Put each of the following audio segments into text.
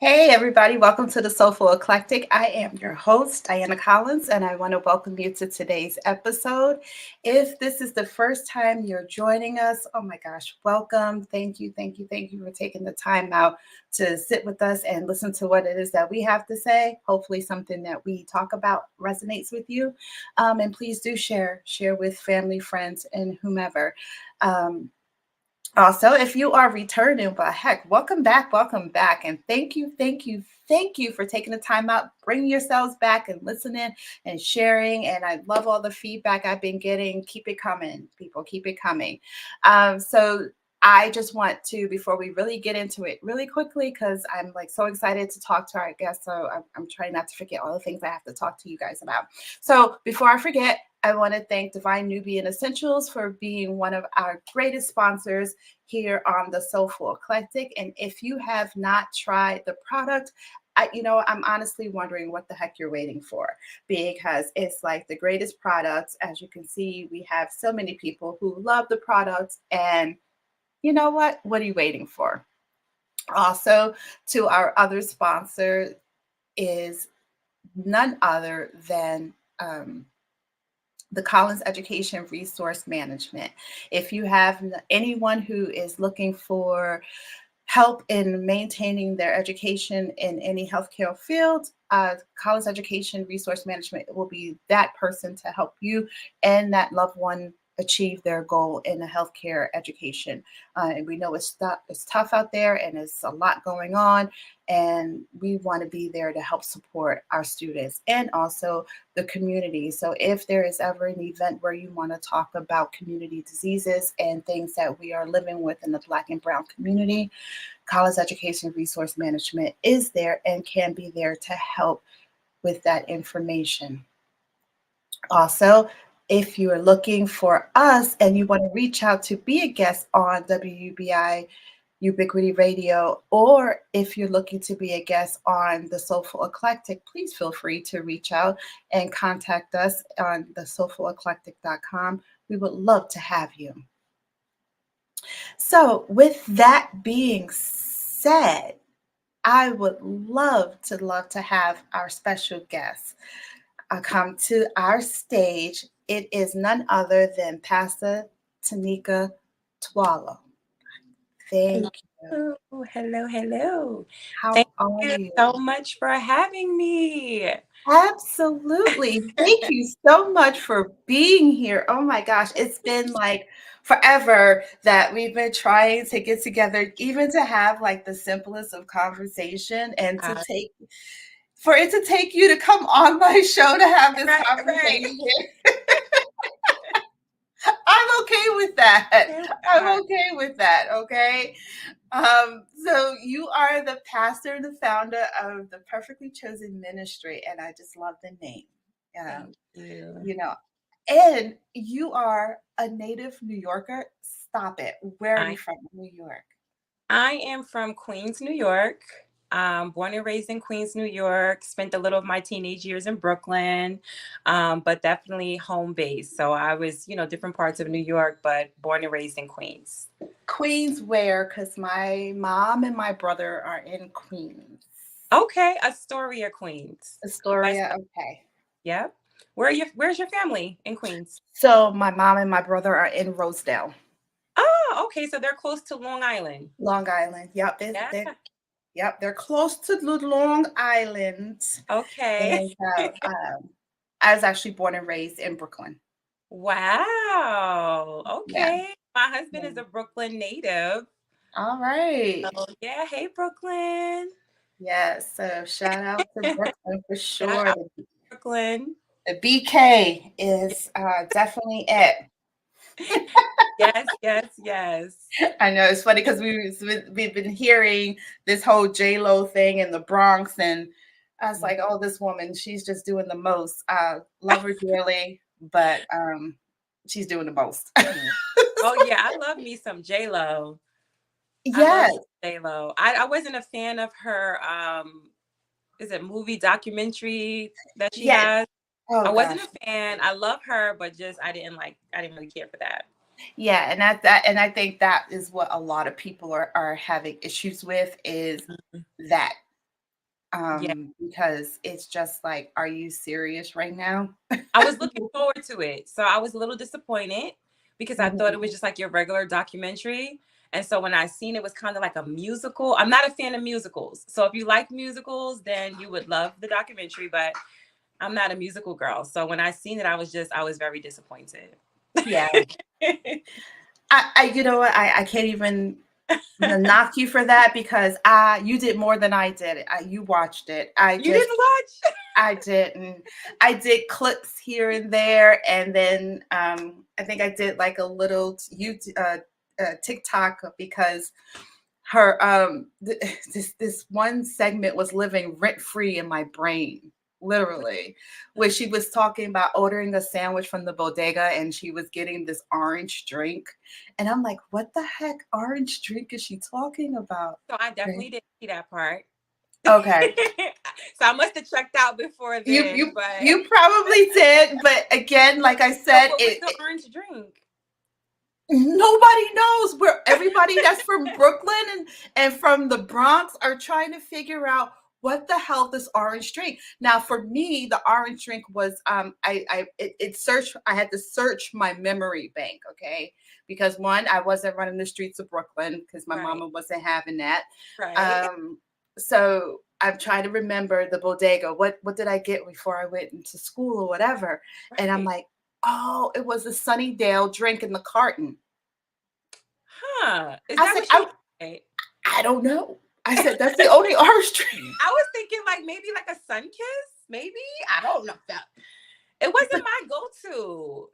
Hey, everybody, welcome to the Soulful Eclectic. I am your host, Diana Collins, and I want to welcome you to today's episode. If this is the first time you're joining us, oh my gosh, welcome. Thank you, thank you, thank you for taking the time out to sit with us and listen to what it is that we have to say. Hopefully, something that we talk about resonates with you. And please do share with family, friends, and whomever. Um, Also, if you are returning, well, heck, welcome back. And thank you for taking the time out, bringing yourselves back and listening and sharing. And I love all the feedback I've been getting. Keep it coming, people, keep it coming. So I just want to, before we really get into it really quickly, because I'm like so excited to talk to our guests. So I'm trying not to forget all the things I have to talk to you guys about. So before I forget, I want to thank Divine Nubian Essentials for being one of our greatest sponsors here on the Soulful Eclectic. And if you have not tried the product, I'm honestly wondering what the heck you're waiting for, because it's like the greatest products. As you can see, we have so many people who love the products. And you know what? What are you waiting for? Also, to our other sponsor is none other than the Collins Education Resource Management. If you have anyone who is looking for help in maintaining their education in any healthcare field, Collins Education Resource Management will be that person to help you and that loved one achieve their goal in a healthcare education. And we know it's tough out there and it's a lot going on. And we want to be there to help support our students and also the community. So if there is ever an event where you want to talk about community diseases and things that we are living with in the Black and Brown community, College Education Resource Management is there and can be there to help with that information. Also, if you are looking for us and you want to reach out to be a guest on WUBI Ubiquity Radio, or if you're looking to be a guest on the Soulful Eclectic, please feel free to reach out and contact us on the soulfuleclectic.com. We would love to have you. So, with that being said, I would love to have our special guest come to our stage. It is none other than Pastor Tanequa Toala. Thank you. Hello, hello. Thank How are you you? so much for having me. Absolutely. Thank you so much for being here. Oh my gosh, it's been like forever that we've been trying to get together, even to have like the simplest of conversation and to Uh, take for it to take you to come on my show to have this right. conversation. I'm okay with that. Here we are. I'm okay with that. Okay. So you are the pastor and the founder of the Perfectly Chosen Ministry, and I just love the name. Um, Thank you. you know, and you are a native New Yorker. Stop it. Where are you I from? New York. I am from Queens, New York. Born and raised in Queens, New York. Spent a little of my teenage years in Brooklyn, but definitely home base. So I was, different parts of New York, but born and raised in Queens. Queens, where? Because my mom and my brother are in Queens. Okay, Astoria, Queens. West. Astoria. Okay. Yep. Where's your family in Queens? So my mom and my brother are in Rosedale, Oh, okay. So they're close to Long Island. Long Island. Yep, Yeah. they're close to the Long Island. Okay. And I was actually born and raised in Brooklyn. Wow. Yeah. Okay. My husband Yeah. is a Brooklyn native. All right. Oh, yeah. Hey, Brooklyn. Yes. So shout out to Brooklyn for Shout sure. out Brooklyn. The BK is definitely it. Yes, yes, yes. I know it's funny because we've been hearing this whole J Lo thing in the Bronx, and I was Mhm. like, oh, this woman, she's just doing the most. Love her dearly, but she's doing the most. Oh, yeah. I love me some J-Lo. I love Yes, me J-Lo. I wasn't a fan of her is it movie documentary that she yes. has? Oh I wasn't gosh, a fan. I love her, but just I didn't really care for that. yeah, and that, and I think that is what a lot of people are having issues with is Mhm. that. Yeah. because it's just like, are you serious right now? I was looking forward to it. So I was a little disappointed because I thought Mhm. it was just like your regular documentary. And so when I seen it was kind of like a musical. I'm not a fan of musicals. So if you like musicals, then you would love the documentary, but I'm not a musical girl. So when I seen it, I was very disappointed. Yeah. You know what? I can't even knock you for that because you did more than I did. You watched it. You didn't watch? I didn't. I did clips here and there, and then I think I did like a little TikTok because her this one segment was living rent free in my brain, literally, where she was talking about ordering a sandwich from the bodega and she was getting this orange drink, and I'm like, what the heck orange drink is she talking about? So I Okay. definitely didn't see that part. Okay. So I must have checked out before You then, you but you probably did, but again, like I so said, what was the it orange drink? nobody knows where everybody that's from Brooklyn and from the Bronx are trying to figure out what the hell this orange drink. Now, for me, the orange drink was it searched. I had to search my memory bank, okay, because one, I wasn't running the streets of Brooklyn because my Right. mama wasn't having that. Right. Um, so I'm trying to remember the bodega. What did I get before I went into school or whatever? And I'm Right. like, oh, it was a Sunnydale drink in the carton. Huh. Is I that said, what she wanted? I don't know. I said, that's the only orange drink. I was thinking like maybe like a sun kiss, maybe. I don't know. It wasn't But my go-to.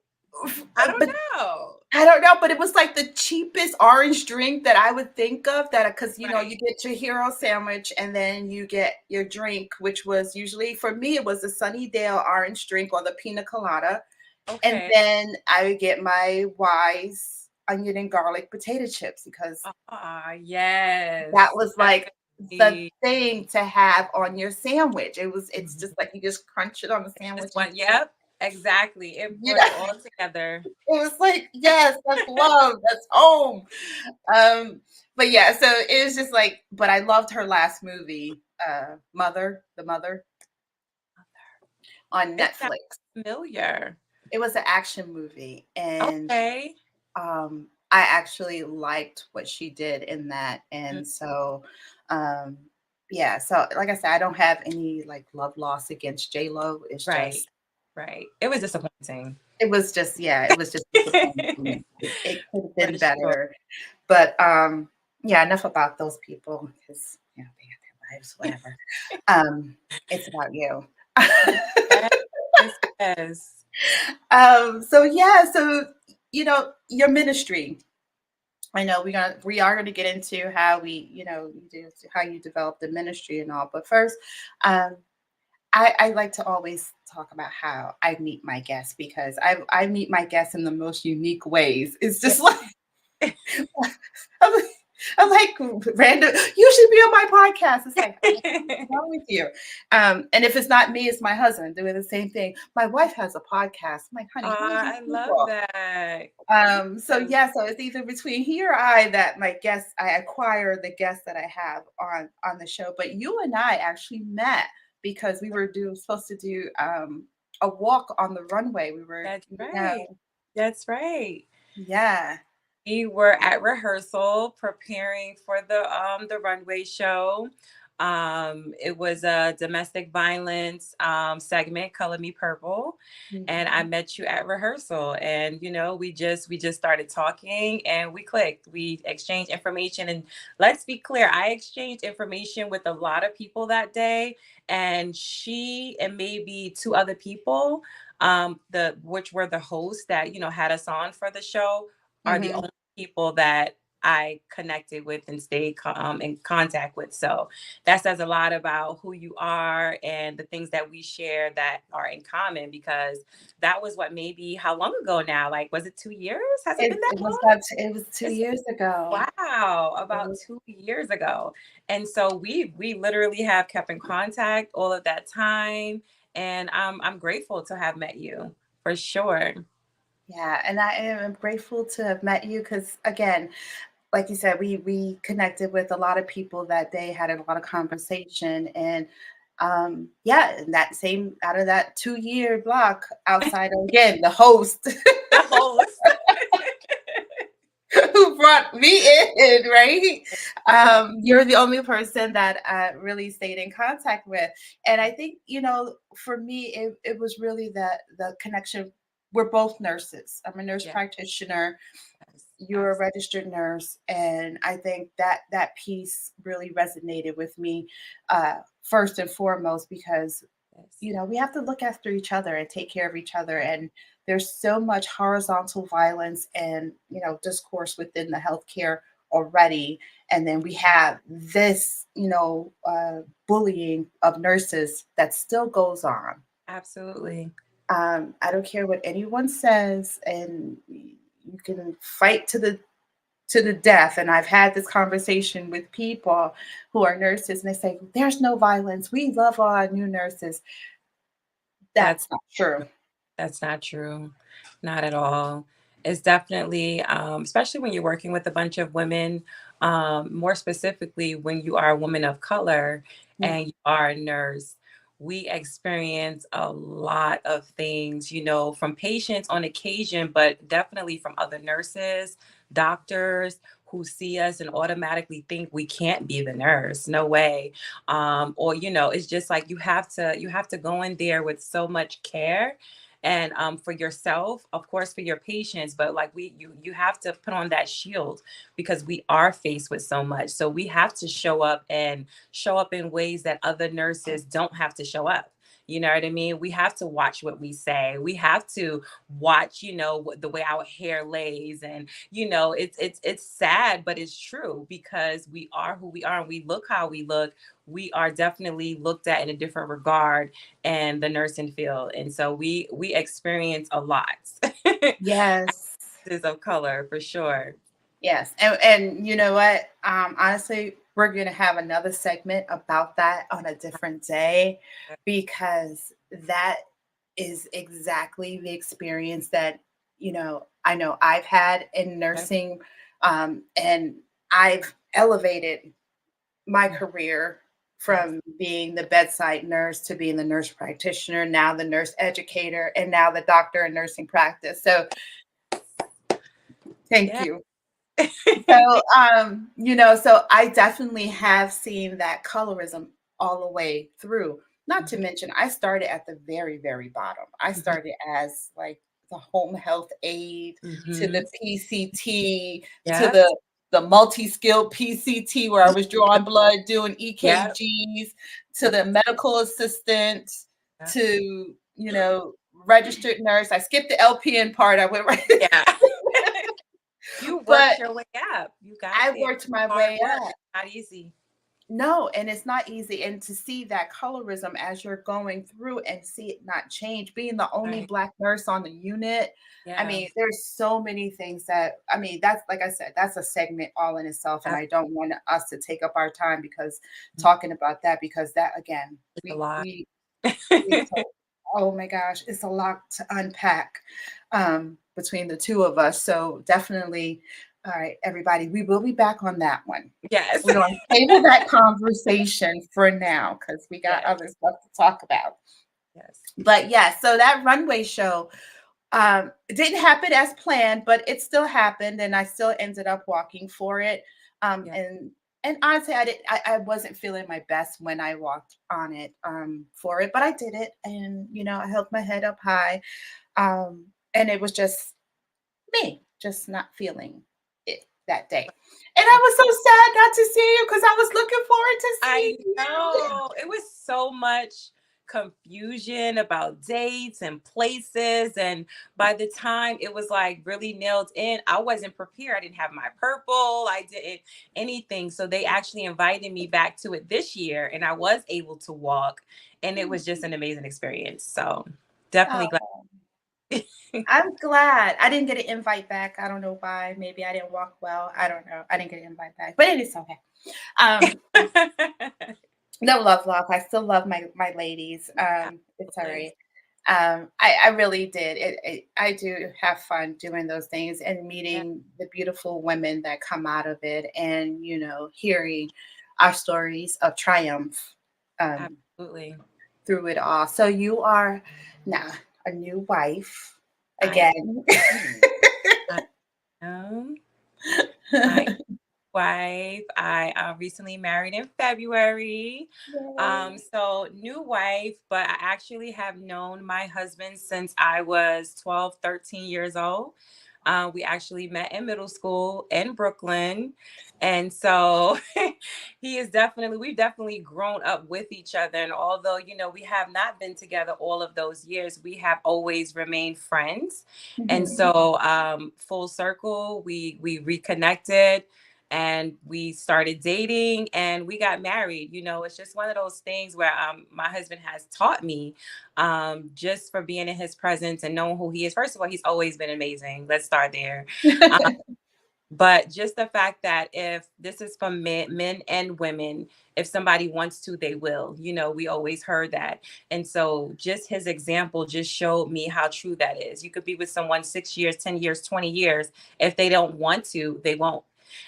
I don't but know. I don't know, but it was like the cheapest orange drink that I would think of that because Right. you get your hero sandwich and then you get your drink, which was usually for me it was a Sunnydale orange drink or the pina colada. And Okay. then I would get my Wise onion and garlic potato chips because Ah, that yes. was like the Definitely. thing to have on your sandwich. It's just Mhm. like you just crunch it on the This sandwich and one, yep, exactly. It you brought it know, all together. it was like, yes, that's love, that's home. Um, but yeah, so it was just like, but I loved her last movie, The Mother on It sounds Netflix. familiar. It was an action movie, and Okay. I actually liked what she did in that, Mm, and so um, yeah. So like I said, I don't have any like love loss against J Lo. It's right. just Right. It was disappointing. it was just disappointing. It could have For been sure. better, but yeah. Enough about those people because they got their lives, whatever. It's about you. Yes, yes, yes. So yeah, so your ministry. I know we are gonna get into how how you develop the ministry and all, but first, um, I like to always talk about how I meet my guests because I meet my guests in the most unique ways. It's Yeah. just like I'm like, I'm like random. You should be on my podcast. It's like, what's wrong with you? And if it's not me, it's my husband doing the same thing. My wife has a podcast. I'm like, honey, who are these I love people? that. So Yes. yeah, so it's either between he or I that I acquire the guests that I have on the show. But you and I actually met because we were supposed to do a walk on the runway. That's right. That's right. Yeah. We were at rehearsal preparing for the runway show. It was a domestic violence segment, Color Me Purple, and I Mhm. met you at rehearsal. And we just started talking, and we clicked. We exchanged information, and let's be clear, I exchanged information with a lot of people that day, and she and maybe two other people, the which were the hosts that had us on for the show, are the Mhm. people that I connected with and stayed in contact with. So that says a lot about who you are and the things that we share that are in common, because that was what, maybe how long ago now? Like, was it 2 years? Has it been that long? It was two It's years ago. wow, about 2 years ago. And so we literally have kept in contact all of that time. And I'm grateful to have met you for sure. Yeah, and I am grateful to have met you because again, like you said, we connected with a lot of people that day, had a lot of conversation, and yeah, and that same out of that 2 year block outside of, again, the host The host. who brought me in, right? You're the only person that I really stayed in contact with. And I think, for me, it was really that the connection. We're both nurses. I'm a nurse Yeah. practitioner. Yes. You're a registered nurse. And I think that piece really resonated with me, first and foremost, because Yes. we have to look after each other and take care of each other. And there's so much horizontal violence and, discourse within the healthcare already. And then we have this, bullying of nurses that still goes on. Absolutely. I don't care what anyone says, and you can fight to the death. And I've had this conversation with people who are nurses, and they say, "There's no violence. We love all our new nurses." That's That's not true. That's not true. Not at all. It's definitely, especially when you're working with a bunch of women, more specifically when you are a woman of color Mm. and you are a nurse, we experience a lot of things, from patients on occasion, but definitely from other nurses, doctors who see us and automatically think we can't be the nurse. No way. Or, it's just like you have to go in there with so much care and for yourself, of course, for your patients, but like you have to put on that shield because we are faced with so much, so we have to show up in ways that other nurses don't have to show up. You know what I mean? We have to watch what we say. We have to watch, the way our hair lays, and it's sad, but it's true because we are who we are and we look how we look. We are definitely looked at in a different regard and the nursing field. And so we experience a lot. Yes. Is of color for sure. Yes. And you know what? Honestly, we're going to have another segment about that on a different day, because that is exactly the experience that, I know I've had in Okay. nursing. And I've elevated my career Yes. from being the bedside nurse to being the nurse practitioner, now the nurse educator, and now the doctor in nursing practice. So thank Yeah. you. So I definitely have seen that colorism all the way through. Not to Mhm, mention, I started at the very, very bottom. I mhm, started as like the home health aide, to the mhm. PCT, to Yep. the multi-skilled PCT where I was drawing blood, doing Yep. EKGs, to Yep. the medical assistant, Yep. to, registered nurse. I skipped the LPN part. I went right. Yeah. You But worked your way up. You got I there. worked my Hard way work. up. It's not easy. No, and it's not easy. And to see that colorism as you're going through and see it not change, being the only Right. Black nurse on the unit. I Yeah. mean, there's so many things that, I mean, that's like I said, that's a segment all in itself. And Yep. I don't want us to take up our time because talking about that, because that again, It's a we lot. we it's so, oh my gosh, it's a lot to unpack, between the two of us. So definitely, all right, everybody, we will be back on that one. Yes. We're going to table that conversation for now because we got Yes. other stuff to talk about. Yes. But yeah, so that runway show, it didn't happen as planned, but it still happened, and I still ended up walking for it. Um, Yeah. and and honestly, I wasn't feeling my best when I walked on it, for it, but I did it, and I held my head up high, and it was just me, just not feeling it that day. And I was so sad not to see you because I was looking forward to I seeing you. know. It was so much confusion about dates and places. And by the time it was like really nailed in, I wasn't prepared. I didn't have my purple, I didn't anything. So they actually invited me back to it this year, and I was able to walk. And it was just an amazing experience. So definitely glad. Oh, I'm glad. I didn't get an invite back. I don't know why. Maybe I didn't walk well. I don't know. I didn't get an invite back, but it is okay. Um, no love, love. I still love my ladies. It's all Absolutely. right. I really did. I do have fun doing those things and Yeah, meeting the beautiful women that come out of it, and hearing our stories of triumph um, absolutely. through it all. So you are now a new wife I again. I am. I wife. I recently married in February. Yay. So new wife, but I actually have known my husband since I was 12, 13 years old. We actually met in middle school in Brooklyn. And so we've definitely grown up with each other. And although, we have not been together all of those years, we have always remained friends. And Mhm. so full circle, we reconnected and we started dating and we got married. It's just one of those things where my husband has taught me, just for being in his presence and knowing who he is. First of all, he's always been amazing. Let's start there. Um, but just the fact that if this is for men and women, if somebody wants to, they will. We always heard that. And so just his example just showed me how true that is. You could be with someone 6 years, 10 years, 20 years. If they don't want to, they won't.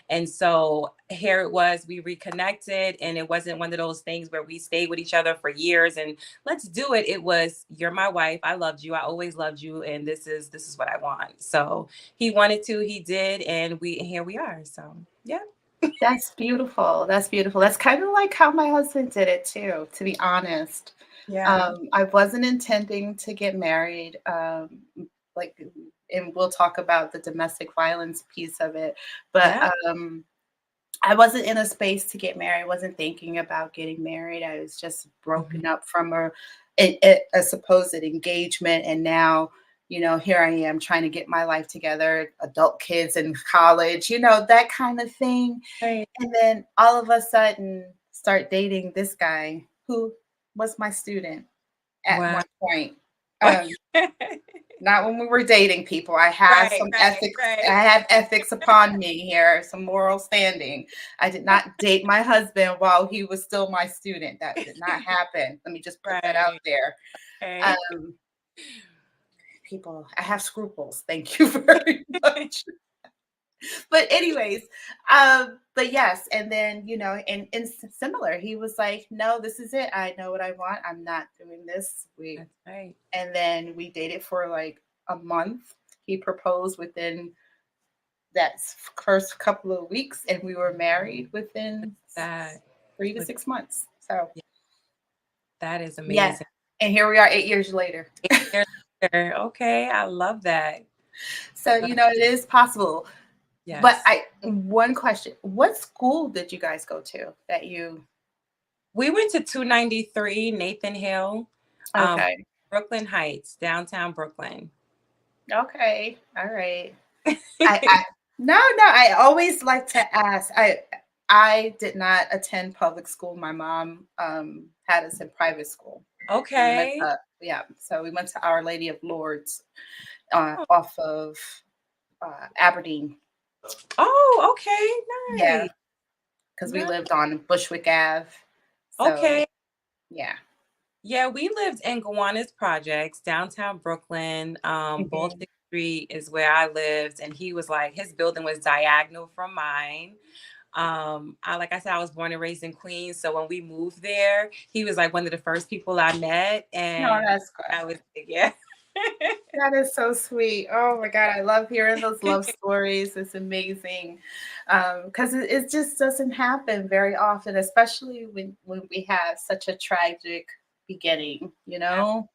And so here it was, we reconnected, and it wasn't one of those things where we stayed with each other for years and let's do it. It was, you're my wife. I loved you. I always loved you. And this is what I want. So he wanted to, he did, and here we are. So yeah. That's beautiful. That's beautiful. That's kind of like how my husband did it too, to be honest. Yeah. I wasn't intending to get married. Like, and we'll talk about the domestic violence piece of it, but Yeah. I wasn't in a space to get married. I wasn't thinking about getting married. I was just Mhm. broken up from a supposed engagement. And now, here I am trying to get my life together, adult kids in college, that kind of thing. Right. And then all of a sudden, start dating this guy who was my student at Wow. one point. Um, Not when we were dating people. I have Right, some right, ethics. right. I have ethics upon me here, some moral standing. I did not date my husband while he was still my student. That did not happen. Let me just put that out Right. there. Okay. Um, People, I have scruples. Thank you very much. But anyways, but yes, and then and similar, he was like, "No, this is it. I know what I want. I'm not doing this." That's right. And then we dated for like a month. He proposed within that first couple of weeks, and we were married within That 3 to 6 months. So yeah, that is yeah, amazing. and here we are 8 years later. 8 years later. Okay, I love that. So Love- it is possible. But Yes. I one question: what school did you guys go to that you? We went to 293 Nathan Hill, um, Okay, Brooklyn Heights, downtown Brooklyn. okay, all right. I no, I always like to ask. I did not attend public school. My mom had us in private school. We went Okay. yeah, so we went to Our Lady of Lourdes Oh, off of Aberdeen. oh, okay. Yeah, Nice. because we Nice. lived on Bushwick Ave. So Okay. yeah. Yeah, we lived in Gowanus Projects, downtown Brooklyn. Mhm. Baltic Street is where I lived, and he was like, his building was diagonal from mine. Like I said, I was born and raised in Queens, so when we moved there, he was like one of the first people I met, No, and that's good. I was like, yeah. That is so sweet. Oh my God, I love hearing those love stories. It's amazing because it just doesn't happen very often, especially when we have such a tragic beginning. Ab-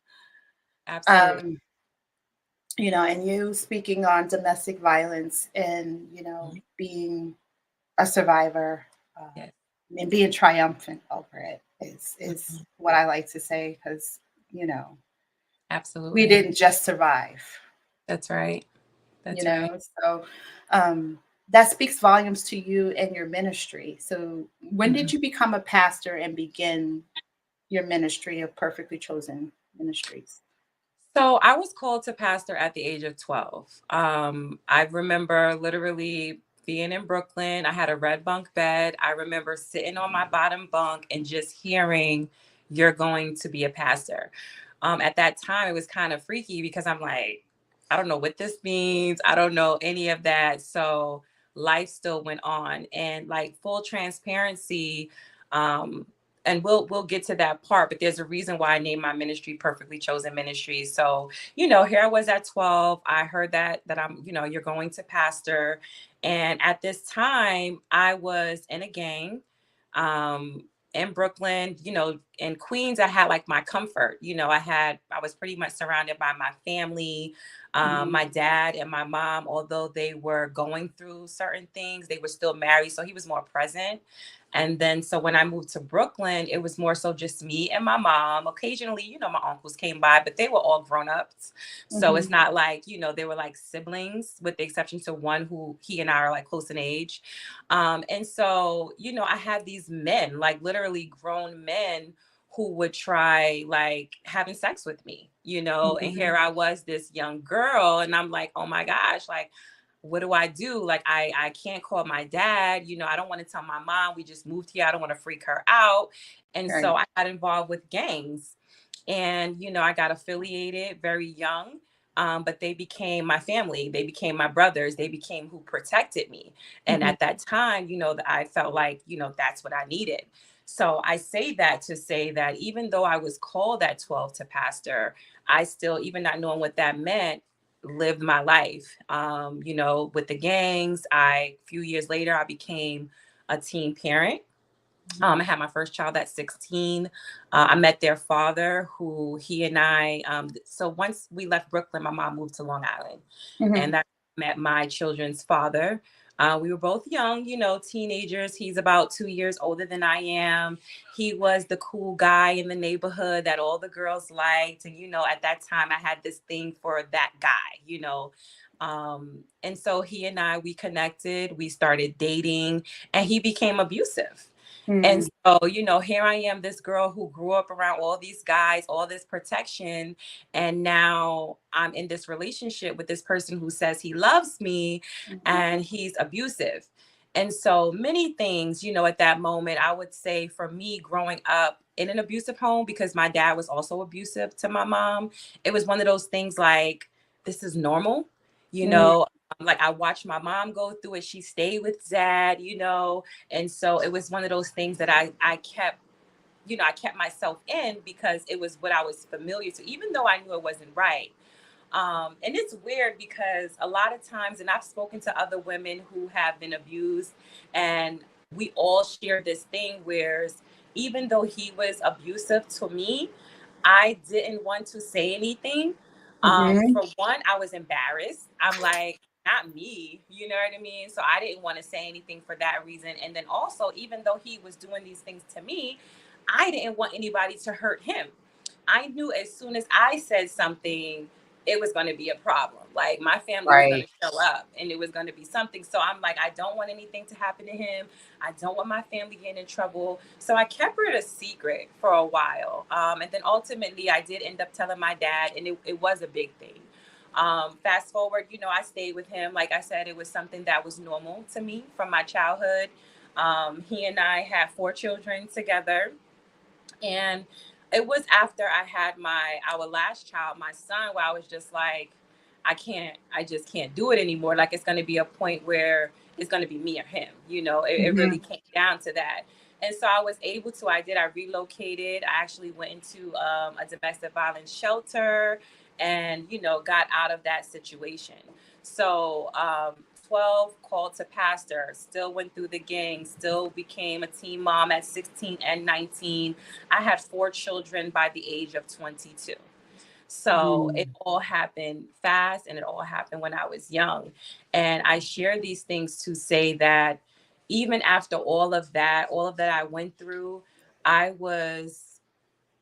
Absolutely. Um, and you speaking on domestic violence and Mhm. being a survivor Yes. and being triumphant over it is Mhm. what I like to say because you know we Absolutely. didn't just survive. That's right. you That's right. know so that speaks volumes to you and your ministry. So when did Mhm. you become a pastor and begin your ministry of Perfectly Chosen Ministries? So I was called to pastor at the age of 12. I remember literally being in Brooklyn. I had a red bunk bed. I remember sitting on my bottom bunk and just hearing, you're going to be a pastor. At that time, it was kind of freaky because I'm like, I don't know what this means. I don't know any of that. So life still went on, and like full transparency. Um, and we'll get to that part, but there's a reason why I named my ministry Perfectly Chosen Ministry. So, here I was at 12. I heard that I'm, you're going to pastor. And at this time, I was in a gang. Um, in Brooklyn, in Queens, I had like my comfort. I was pretty much surrounded by my family. My dad and my mom, although they were going through certain things, they were still married. So he was more present. And then, so when I moved to Brooklyn, it was more so just me and my mom. Occasionally, my uncles came by, but they were all grown ups. So it's not like, they were like siblings, with the exception to one who he and I are like close in age. And so, I had these men, like literally grown men, who would try like having sex with me, and here I was, this young girl, and I'm like, oh my gosh, like, what do I do? Like, I can't call my dad, I don't want to tell my mom we just moved here. I don't want to freak her out. And so Right. I got involved with gangs, and, I got affiliated very young. But they became my family. They became my brothers. They became who protected me. And Mhm. at that time, that I felt like, that's what I needed. So I say that to say that even though I was called at 12 to pastor, I still, even not knowing what that meant, lived my life. With the gangs, a few years later, I became a teen parent. I had my first child at 16. I met their father, who he and I, so once we left Brooklyn, my mom moved to Long Island, Mhm. and that met my children's father. We were both young, teenagers. He's about 2 years older than I am. He was the cool guy in the neighborhood that all the girls liked. And, at that time, I had this thing for that guy. And so he and we connected, we started dating, and he became abusive. And Mhm. so, here I am, this girl who grew up around all these guys, all this protection. And now I'm in this relationship with this person who says he loves me, Mhm. and he's abusive. And so many things, at that moment, I would say for me growing up in an abusive home, because my dad was also abusive to my mom, it was one of those things like, this is normal, you Mhm. know. Like, I watched my mom go through it. She stayed with dad, and so it was one of those things that I kept, I kept myself in because it was what I was familiar to, even though I knew it wasn't right. And it's weird because a lot of times, and I've spoken to other women who have been abused, and we all share this thing where even though he was abusive to me, I didn't want to say anything. Mhm. For one, I was embarrassed. I'm like, not me, you know what I mean? So I didn't want to say anything for that reason. And then also, even though he was doing these things to me, I didn't want anybody to hurt him. I knew as soon as I said something, it was going to be a problem. Like, my family was going Right. to show up and it was going to be something. So I'm like, I don't want anything to happen to him. I don't want my family getting in trouble. So I kept it a secret for a while. And then ultimately, I did end up telling my dad, and it was a big thing. Fast forward, I stayed with him. Like I said, it was something that was normal to me from my childhood. He and I had 4 children together, and it was after I had our last child, my son, where I was just like, I just can't do it anymore. Like, it's going to be a point where it's going to be me or him. It really Mhm. came down to that. And so I was able to, I relocated. I actually went into a domestic violence shelter, and, got out of that situation. So, 12, called to pastor, still went through the gang, still became a teen mom at 16 and 19. I had 4 children by the age of 22. So it Mhm. all happened fast, and it all happened when I was young. And I share these things to say that even after all of that I went through, I was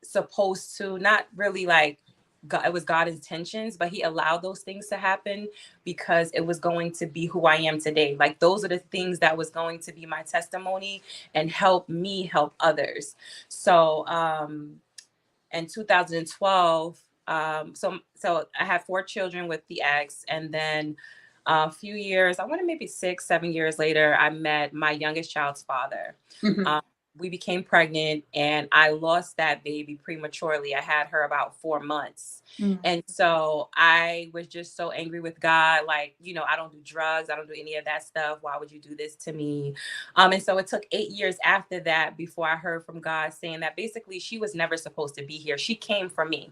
supposed to not really like God, it was God's intentions, but he allowed those things to happen because it was going to be who I am today. Like, those are the things that was going to be my testimony and help me help others. So in 2012, so I had 4 children with the ex, and then a few years, I want to maybe 6, 7 years later, I met my youngest child's father. Mhm. we became pregnant, and I lost that baby prematurely. I had her about 4 months. Mm. And so I was just so angry with God. Like, I don't do drugs. I don't do any of that stuff. Why would you do this to me? And so it took 8 years after that before I heard from God saying that basically she was never supposed to be here. She came from me.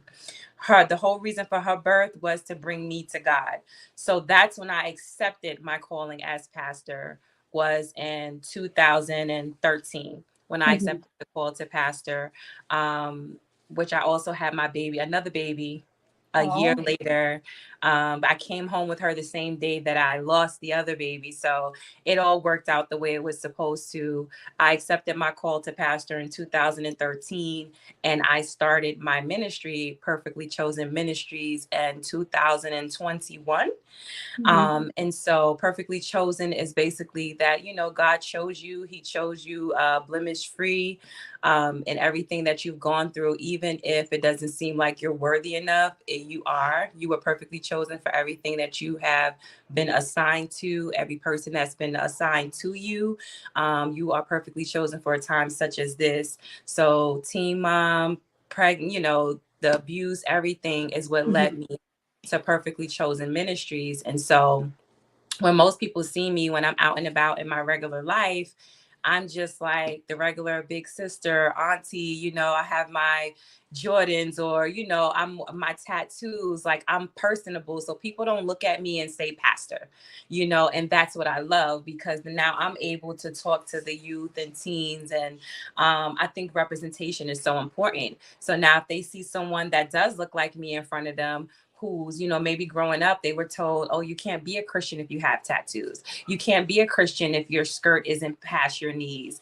The whole reason for her birth was to bring me to God. So that's when I accepted my calling as pastor, was in 2013 when I Mhm. accepted the call to pastor, um, which I also had my baby, another baby, a year Oh. later. I came home with her the same day that I lost the other baby. So it all worked out the way it was supposed to. I accepted my call to pastor in 2013, and I started my ministry, Perfectly Chosen Ministries, in 2021. Mhm. And so Perfectly Chosen is basically that, God chose you, He chose you blemish free, in everything that you've gone through. Even if it doesn't seem like you're worthy enough, you were perfectly chosen for everything that you have been assigned to, every person that's been assigned to you. You are perfectly chosen for a time such as this. So teen mom, pregnant, the abuse, everything is what led Mhm. me to Perfectly Chosen Ministries. And so when most people see me when I'm out and about in my regular life, I'm just like the regular big sister, auntie, I have my Jordans, or, I'm my tattoos, like I'm personable. So people don't look at me and say pastor, and that's what I love, because now I'm able to talk to the youth and teens. And I think representation is so important. So now if they see someone that does look like me in front of them, who's, maybe growing up, they were told, oh, you can't be a Christian if you have tattoos. You can't be a Christian if your skirt isn't past your knees.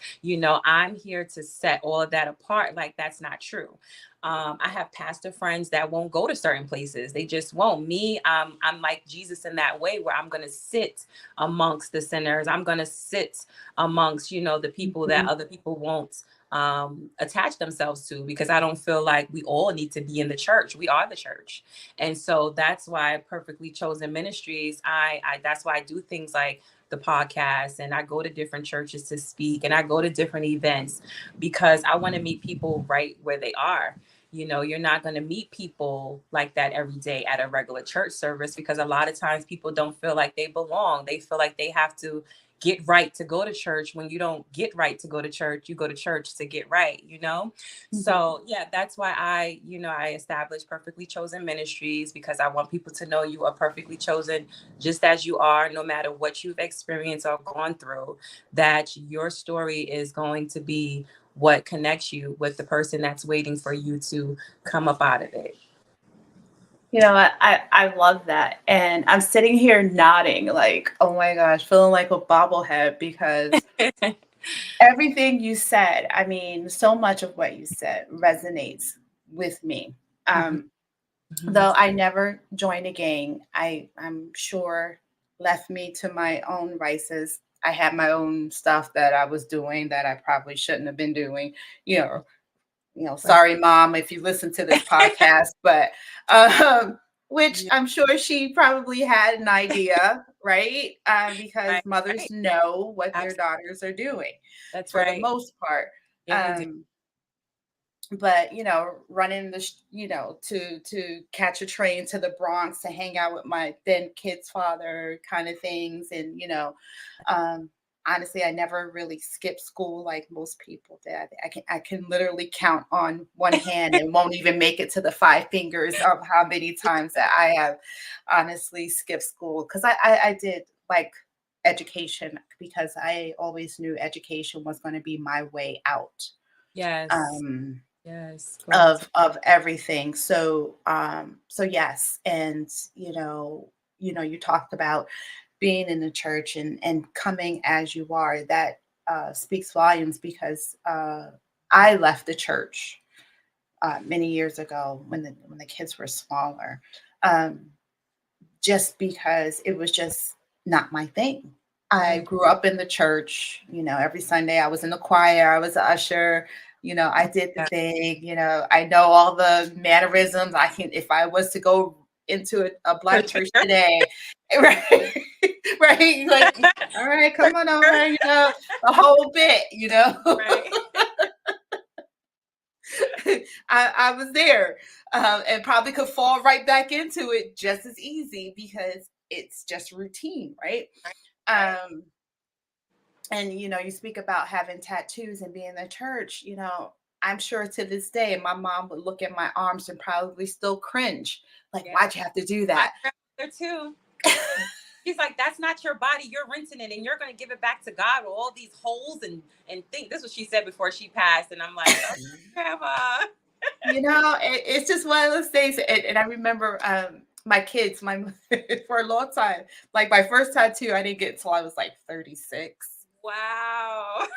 I'm here to set all of that apart. Like, that's not true. I have pastor friends that won't go to certain places. They just won't. Me, I'm like Jesus in that way, where I'm going to sit amongst the sinners. I'm going to sit amongst, the people that Mhm. other people won't attach themselves to, because I don't feel like we all need to be in the church. We are the church. And so that's why Perfectly Chosen Ministries, I that's why I do things like the podcast, and I go to different churches to speak, and I go to different events, because I want to meet people right where they are. You're not going to meet people like that every day at a regular church service, because a lot of times people don't feel like they belong. They feel like they have to get right to go to church. When you don't get right to go to church, you go to church to get right. Mhm. So yeah, that's why I established Perfectly Chosen Ministries, because I want people to know you are perfectly chosen just as you are, no matter what you've experienced or gone through, that your story is going to be what connects you with the person that's waiting for you to come up out of it. I love that. And I'm sitting here nodding, like, oh my gosh, feeling like a bobblehead because everything you said, I mean, so much of what you said resonates with me. Mhm, Um, mhm. though I never joined a gang, I'm sure left me to my own vices. I had my own stuff that I was doing that I probably shouldn't have been doing, you know, Right. sorry, mom, if you listen to this podcast, but which Yeah, I'm sure she probably had an idea, right? Because right, mothers right. know what their Absolutely. daughters are doing That's for the right. most part. Yeah, they do. Um, but running to catch a train to the Bronx to hang out with my then kid's father, kind of things. And um honestly, I never really skipped school like most people did. I can literally count on one hand and won't even make it to the five fingers of how many times that I have honestly skipped school, because I did like education, because I always knew education was going to be my way out. Yes. um Yes. Glory to of everything. So yes. And you talked about being in the church and coming as you are. That speaks volumes, because I left the church many years ago when the kids were smaller, um, just because it was just not my thing. I right. grew up in the church, every Sunday I was in the choir, I was an usher, I did the Yeah. thing, I know all the mannerisms. I can, if I was to go into a black church today, right, right, like, all right, come on over, the whole bit. Right. I was there, and probably could fall right back into it just as easy because it's just routine, right? Right. Um, and you speak about having tattoos and being in the church. I'm sure to this day, my mom would look at my arms and probably still cringe, like, Yeah. "Why'd you have to do My that?" grandmother too. Yeah. He's like, that's not your body. You're rinsing it and you're going to give it back to God with all these holes and things. This is what she said before she passed. And I'm like, oh, grandma. It's just one of those things. And I remember my kids, for a long time, like my first tattoo, I didn't get until I was like 36. Wow.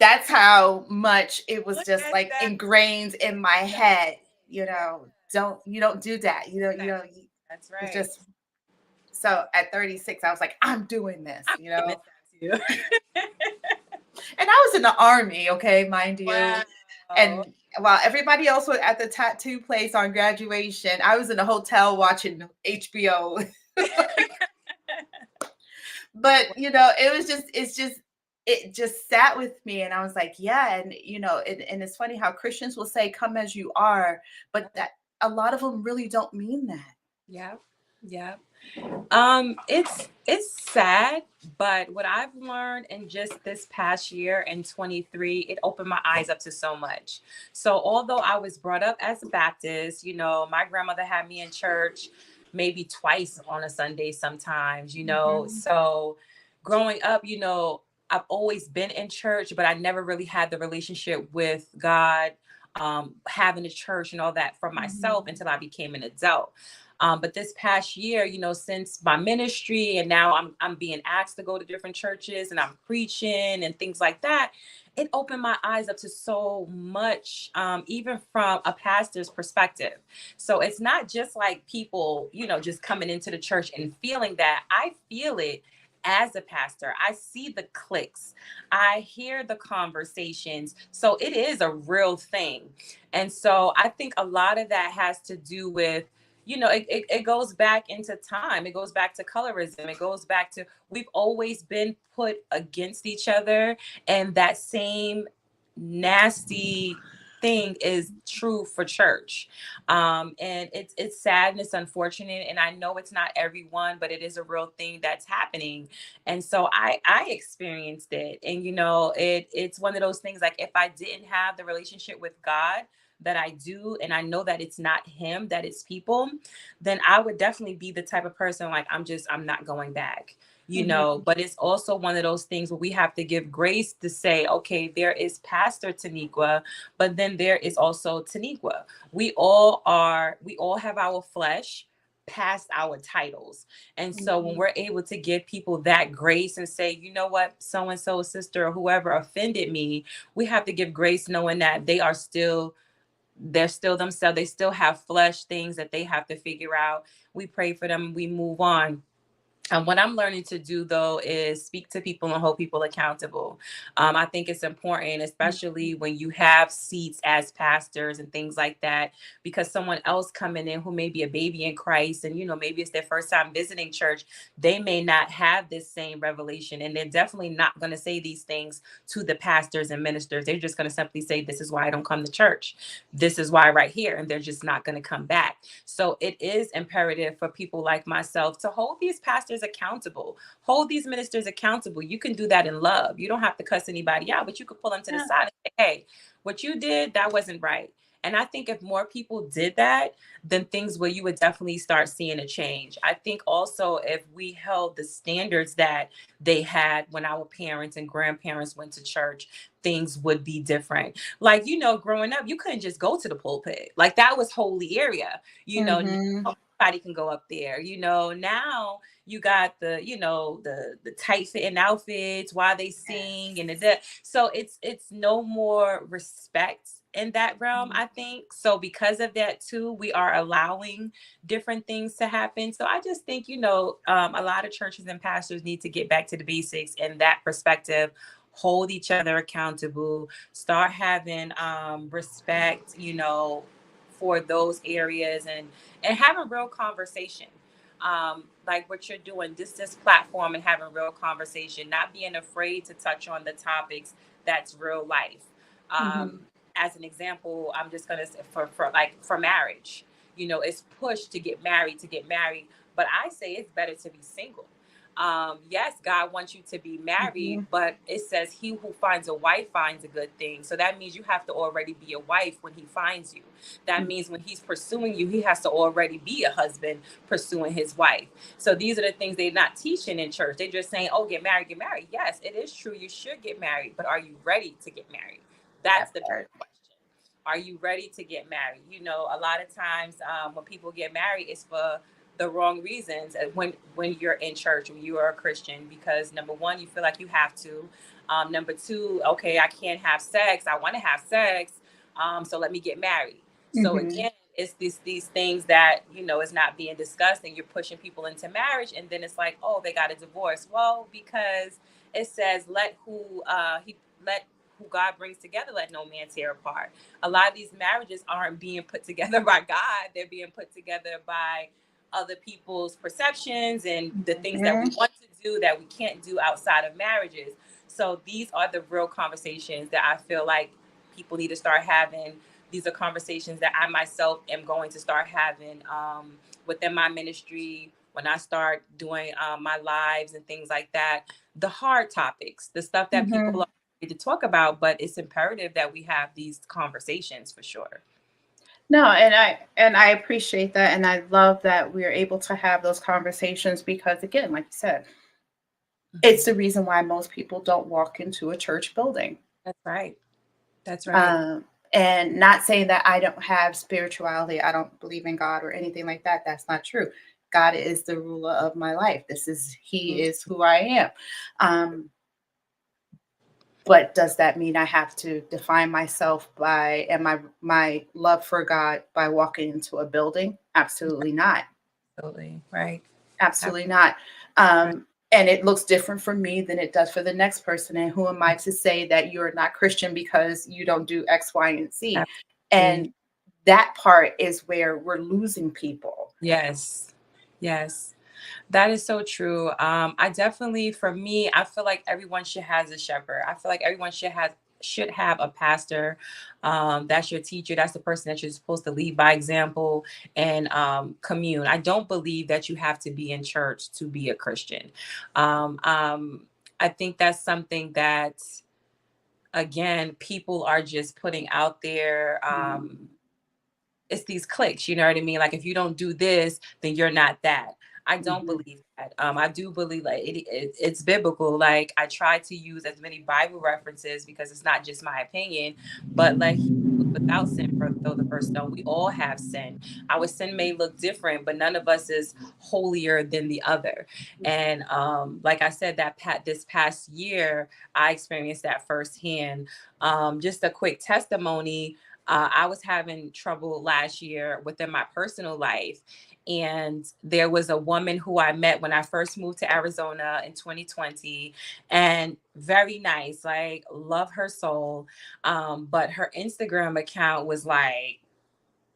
That's how much it was Look just at like that. ingrained in my Yeah. head. Yeah. Don't do that. That. That's It's right. just so at 36, I was like, I'm doing this, I'm getting this tattoo. and I was in the army, okay, mind you. Wow. And while everybody else was at the tattoo place on graduation, I was in a hotel watching HBO. But it just sat with me, and I was like, yeah. And and it's funny how Christians will say, come as you are, but that a lot of them really don't mean that. Yeah. Yeah. It's sad, but what I've learned in just this past year in 23, it opened my eyes up to so much. So although I was brought up as a Baptist, my grandmother had me in church maybe twice on a Sunday sometimes. Mhm. So growing up, I've always been in church, but I never really had the relationship with God, having a church and all that for myself Mhm. until I became an adult. But this past year, since my ministry and now I'm being asked to go to different churches and I'm preaching and things like that, it opened my eyes up to so much, even from a pastor's perspective. So it's not just like people, just coming into the church and feeling that. I feel it as a pastor. I see the clicks, I hear the conversations. So it is a real thing. And so I think a lot of that has to do with it goes back into time. It goes back to colorism. It goes back to we've always been put against each other. And that same nasty thing is true for church. And it's sad and it's unfortunate. And I know it's not everyone, but it is a real thing that's happening. And so I experienced it. And it's one of those things like if I didn't have the relationship with God that I do, and I know that it's not him, that it's people, then I would definitely be the type of person like I'm not going back. Mhm. But it's also one of those things where we have to give grace to say, okay, there is Pastor Tanequa, but then there is also Tanequa. We all have our flesh past our titles. And so when Mhm. we're able to give people that grace and say, you know what, so and so sister or whoever offended me, we have to give grace knowing that they're still themselves. They still have flesh things that they have to figure out. We pray for them, we move on. And what I'm learning to do though is speak to people and hold people accountable. I think it's important, especially when you have seats as pastors and things like that, because someone else coming in who may be a baby in Christ and maybe it's their first time visiting church, they may not have this same revelation, and they're definitely not going to say these things to the pastors and ministers. They're just going to simply say, "This is why I don't come to church. This is why right here," and they're just not going to come back. So it is imperative for people like myself to hold these pastors accountable, hold these ministers accountable. You can do that in love. You don't have to cuss anybody out, but you could pull them to the Yeah. side and say, hey, what you did, that wasn't right. And I think if more people did that, then things where you would definitely start seeing a change. I think also if we held the standards that they had when our parents and grandparents went to church, things would be different. Like, growing up, you couldn't just go to the pulpit. Like that was holy area. Mhm. Now anybody can go up there. Now you got the tight fitting outfits while they sing and so it's no more respect in that realm, I think. So because of that too, we are allowing different things to happen. So I just think a lot of churches and pastors need to get back to the basics in that perspective, hold each other accountable, start having respect, for those areas, and having real conversation, like what you're doing, this platform, and having real conversation, not being afraid to touch on the topics that's real life. um, Mhm. as an example, I'm just gonna say for like for marriage, it's pushed to get married, but I say it's better to be single. Yes, God wants you to be married, Mhm. but it says he who finds a wife finds a good thing. So that means you have to already be a wife when he finds you. That means when he's pursuing you, he has to already be a husband pursuing his wife. So these are the things they're not teaching in church. They're just saying, oh, get married, get married. Yes, it is true. You should get married, but are you ready to get married? That's That the big part. question. Are you ready to get married? A lot of times when people get married, it's for the wrong reasons. When you're in church, when you are a Christian, because number one, you feel like you have to. Number two, okay, I can't have sex. I want to have sex, so let me get married. So Mhm. again, it's these things that is not being discussed, and you're pushing people into marriage, and then it's like, oh, they got a divorce. Well, because it says, let who God brings together, let no man tear apart. A lot of these marriages aren't being put together by God; they're being put together by other people's perceptions and the things that we Mhm. want to do that we can't do outside of marriages. So these are the real conversations that I feel like people need to start having. These are conversations that I myself am going to start having within my ministry when I start doing my lives and things like that. The hard topics, the stuff that people Mhm. are afraid to talk about, but it's imperative that we have these conversations for sure. No, and I appreciate that, and I love that we're able to have those conversations because, again, like you said, it's the Mhm. reason why most people don't walk into a church building. That's right. That's right. Um, and not saying that I don't have spirituality, I don't believe in God or anything like that. That's not true. God is the ruler of my life. He Mhm. is who I am. Um, but does that mean I have to define myself by and my love for God by walking into a building? Absolutely not. Absolutely. Right. Absolutely Absolutely. not. Right. And it looks different for me than it does for the next person. And who am I to say that you're not Christian because you don't do X, Y, and Z? Absolutely. And that part is where we're losing people. Yes. Yes. That is so true. I definitely, for me, I feel like everyone should has a shepherd. I feel like everyone should have a pastor. That's your teacher. That's the person that you're supposed to lead by example and commune. I don't believe that you have to be in church to be a Christian. Um, um, I think that's something that again people are just putting out there. Mm. It's these clicks, you know what I mean? Like if you don't do this, then you're not that. I don't Mhm. believe that. I do believe like it's biblical. Like I try to use as many Bible references because it's not just my opinion, but like he who is without sin throw the first stone. We all have sin. Our sin may look different, but none of us is holier than the other. And like I said, this past year, I experienced that firsthand. Just a quick testimony. I was having trouble last year within my personal life. And there was a woman who I met when I first moved to Arizona in 2020, and very nice, like, love her soul. But her Instagram account was like,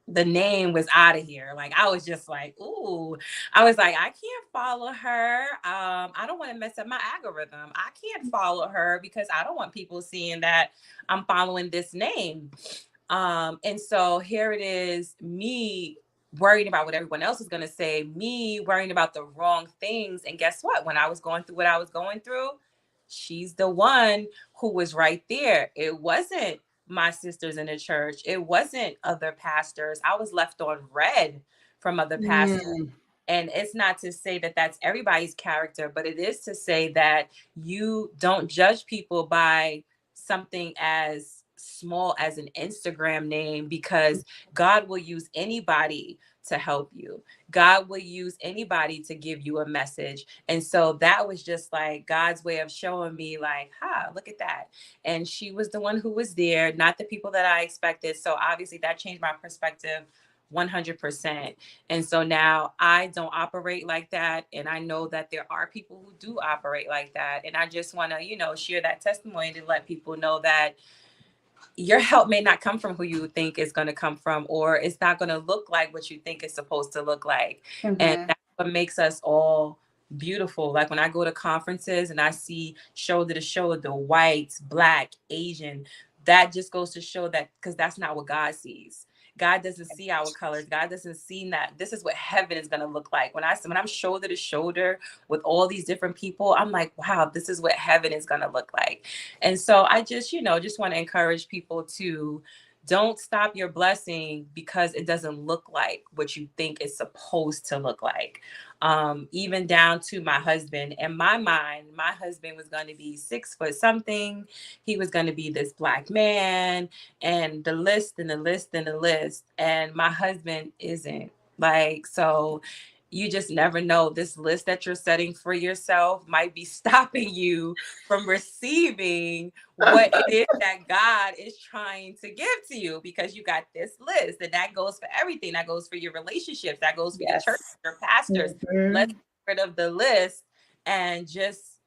the name was out of here. Like I was just like, ooh, I was like, I can't follow her. I don't want to mess up my algorithm. I can't follow her because I don't want people seeing that I'm following this name. And so here it is, me worrying about what everyone else is going to say, me worrying about the wrong things. And guess what? When I was going through what I was going through, she's the one who was right there. It wasn't my sisters in the church. It wasn't other pastors. I was left on red from other pastors. Mm. And it's not to say that that's everybody's character, but it is to say that you don't judge people by something as small as an Instagram name because God will use anybody to help you. God will use anybody to give you a message. And so that was just like God's way of showing me, like, look at that. And she was the one who was there, not the people that I expected. So obviously that changed my perspective 100%. And so now I don't operate like that. And I know that there are people who do operate like that. And I just want to, share that testimony to let people know that your help may not come from who you think is going to come from, or it's not going to look like what you think it's supposed to look like. And Mhm. that's what makes us all beautiful. Like when I go to conferences and I see shoulder to shoulder, white, black, Asian, that just goes to show that, because that's not what God sees. God doesn't see our colors. God doesn't see that this is what heaven is going to look like. When I'm shoulder to shoulder with all these different people, I'm like, wow, this is what heaven is going to look like. And so I just, just want to encourage people to don't stop your blessing because it doesn't look like what you think it's supposed to look like. Even down to my husband. In my mind, my husband was going to be 6 foot something. He was going to be this black man, and the list and the list and the list. And my husband isn't. Like, so you just never know. This list that you're setting for yourself might be stopping you from receiving what it is that God is trying to give to you, because you got this list, and that goes for everything. That goes for your relationships, that goes for your church, Yes. your pastors. Let's Hmm. get rid of the list and just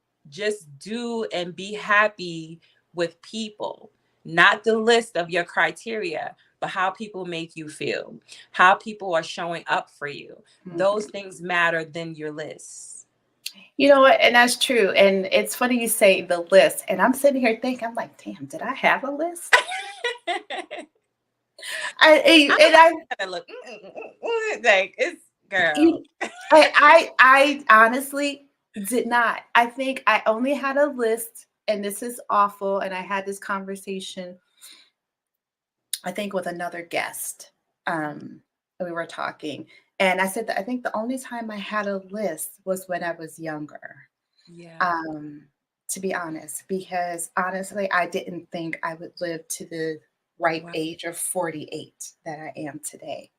do and be happy with people, not the list of your criteria, but how people make you feel, how people are showing up for you. Those Hmm. things matter than your list. You know what? And that's true. And it's funny you say the list. And I'm sitting here thinking, I'm like, damn, did I have a list? I'm And I, gonna look like it's girl. you, I honestly did not. I think I only had a list, and this is awful. And I had this conversation, I think, with another guest. We were talking, and I said that I think the only time I had a list was when I was younger. Yeah. Um, to be honest, because honestly, I didn't think I would live to the ripe Wow. age of 48 that I am today.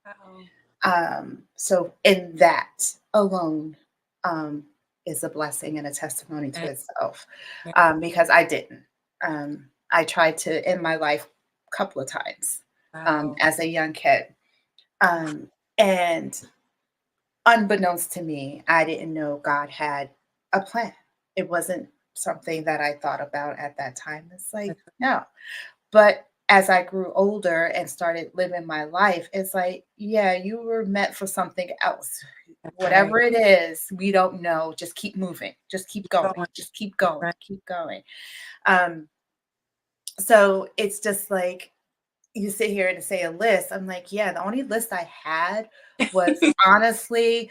Wow. So in that alone, um, is a blessing and a testimony to Right, itself, right. because I didn't. I tried to in my life a couple of times, Wow. as a young kid, um, and unbeknownst to me, I didn't know God had a plan. It wasn't something that I thought about at that time. It's like, That's no. But as I grew older and started living my life, it's like, yeah, you were meant for something else. right. Whatever it is, we don't know. Just keep moving. Just keep Keep going. going. Just keep going. Right. Keep going. Um, so it's just like you sit here and say a list. I'm like, yeah, the only list I had was honestly,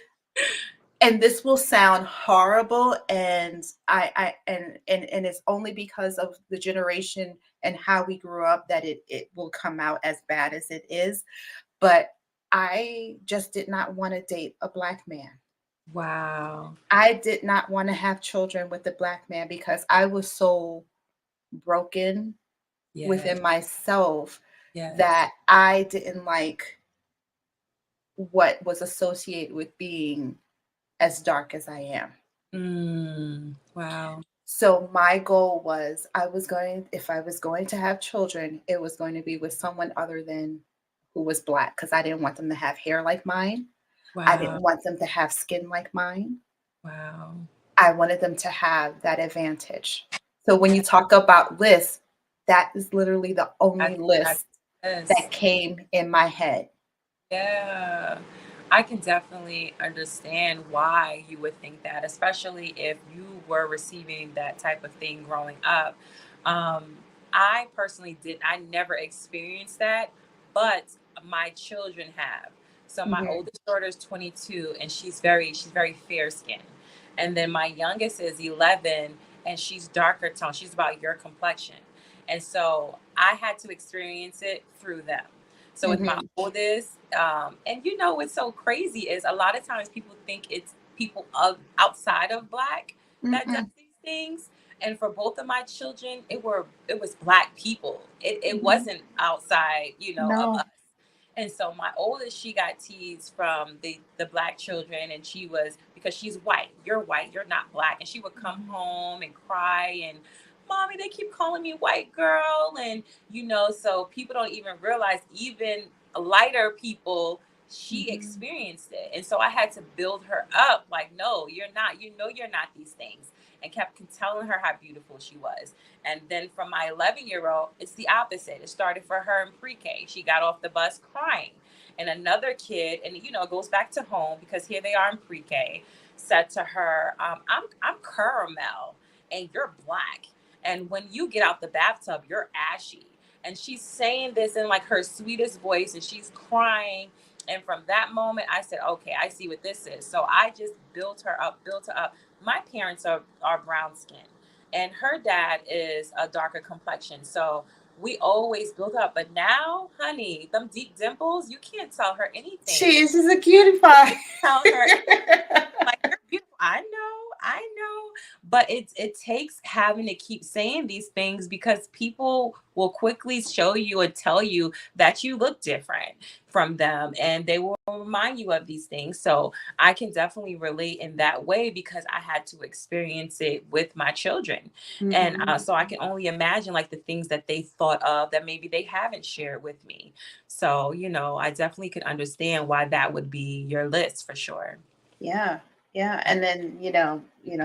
and this will sound horrible, and and it's only because of the generation and how we grew up that it will come out as bad as it is, but I just did not want to date a black man. Wow. I did not want to have children with a black man because I was so broken Yes. within myself Yes. that I didn't like what was associated with being as dark as I am. Wow. So my goal was I was going if I was going to have children, it was going to be with someone other than who was black because I didn't want them to have hair like mine. I Wow. didn't want them to have skin like mine. Wow. I wanted them to have that advantage. So when Yeah. you talk about lists, that is literally the only That's list this. that came in my head. Yeah, I can definitely understand why you would think that, especially if you were receiving that type of thing growing up. Um, I personally did, I never experienced that, but my children have. So my Mhm, oldest daughter is 22 and she's very fair skinned. And then my youngest is 11 and she's darker tone. She's about your complexion. And so I had to experience it through them. So with my mhm, oldest, and what's so crazy is a lot of times people think it's people of outside of black that does mm-mm, these things. And for both of my children, it was black people. It mhm. wasn't outside, of us. No. And so my oldest, she got teased from the black children, and she was because she's white. You're white. You're not black. And she would come Mhm, home and cry and, mommy, they keep calling me white girl, and so people don't even realize even lighter people. She mhm, experienced it, and so I had to build her up. Like, no, you're not. You're not these things, and kept telling her how beautiful she was. And then from my 11-year-old, it's the opposite. It started for her in pre-K. She got off the bus crying. And another kid, and it goes back to home because here they are in pre-K, said to her, I'm caramel and you're black. And when you get out the bathtub, you're ashy. And she's saying this in like her sweetest voice, and she's crying. And from that moment, I said, okay, I see what this is. So I just built her up, built her up. My parents are brown skin, and her dad is a darker complexion. So we always built up. But now, honey, them deep dimples, you can't tell her anything. She is just a cutie pie. Tell her like, you're beautiful. I know. But it takes having to keep saying these things, because people will quickly show you and tell you that you look different from them, and they will remind you of these things. So I can definitely relate in that way, because I had to experience it with my children. And Mhm. so I can only imagine like the things that they thought of that maybe they haven't shared with me. So, I definitely could understand why that would be your list for sure. Yeah, yeah, and then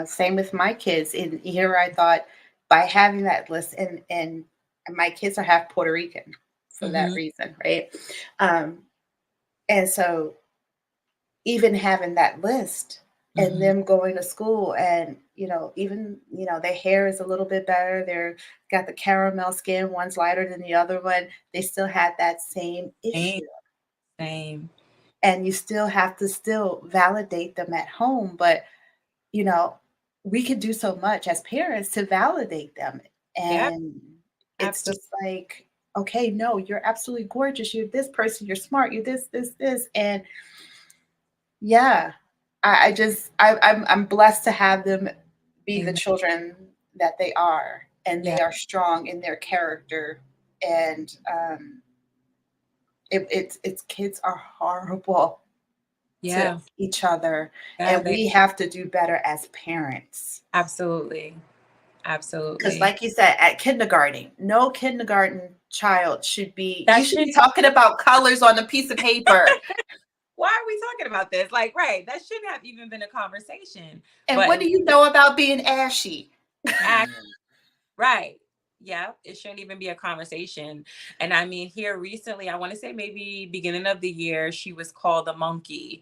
same with my kids. And here I thought, by having that list, and my kids are half Puerto Rican for that Hmm. reason, right? Um, and so even having that list and Hmm. them going to school, and even their hair is a little bit better, they're got the caramel skin, one's lighter than the other one, they still had that same Same, issue. same. And you still have to still validate them at home, but you know we could do so much as parents to validate them. Yeah, And it's absolutely. just like, okay, no, you're absolutely gorgeous, you're this person, you're smart, you're this. And yeah, I'm blessed to have them be the Amen. children that they are, and Yeah, they are strong in their character. And it's kids are horrible to yeah, each other, yeah. and They we have to do better as parents. absolutely, Because, absolutely. like you said, at kindergarten, no kindergarten child should be. That You should should. be talking about colors on a piece of paper. Why are we talking about this? Like, right? That shouldn't have even been a conversation. And But what do you know about being ashy? right. Yeah, it shouldn't even be a conversation. And I mean, here recently, I want to say maybe beginning of the year, she was called a monkey.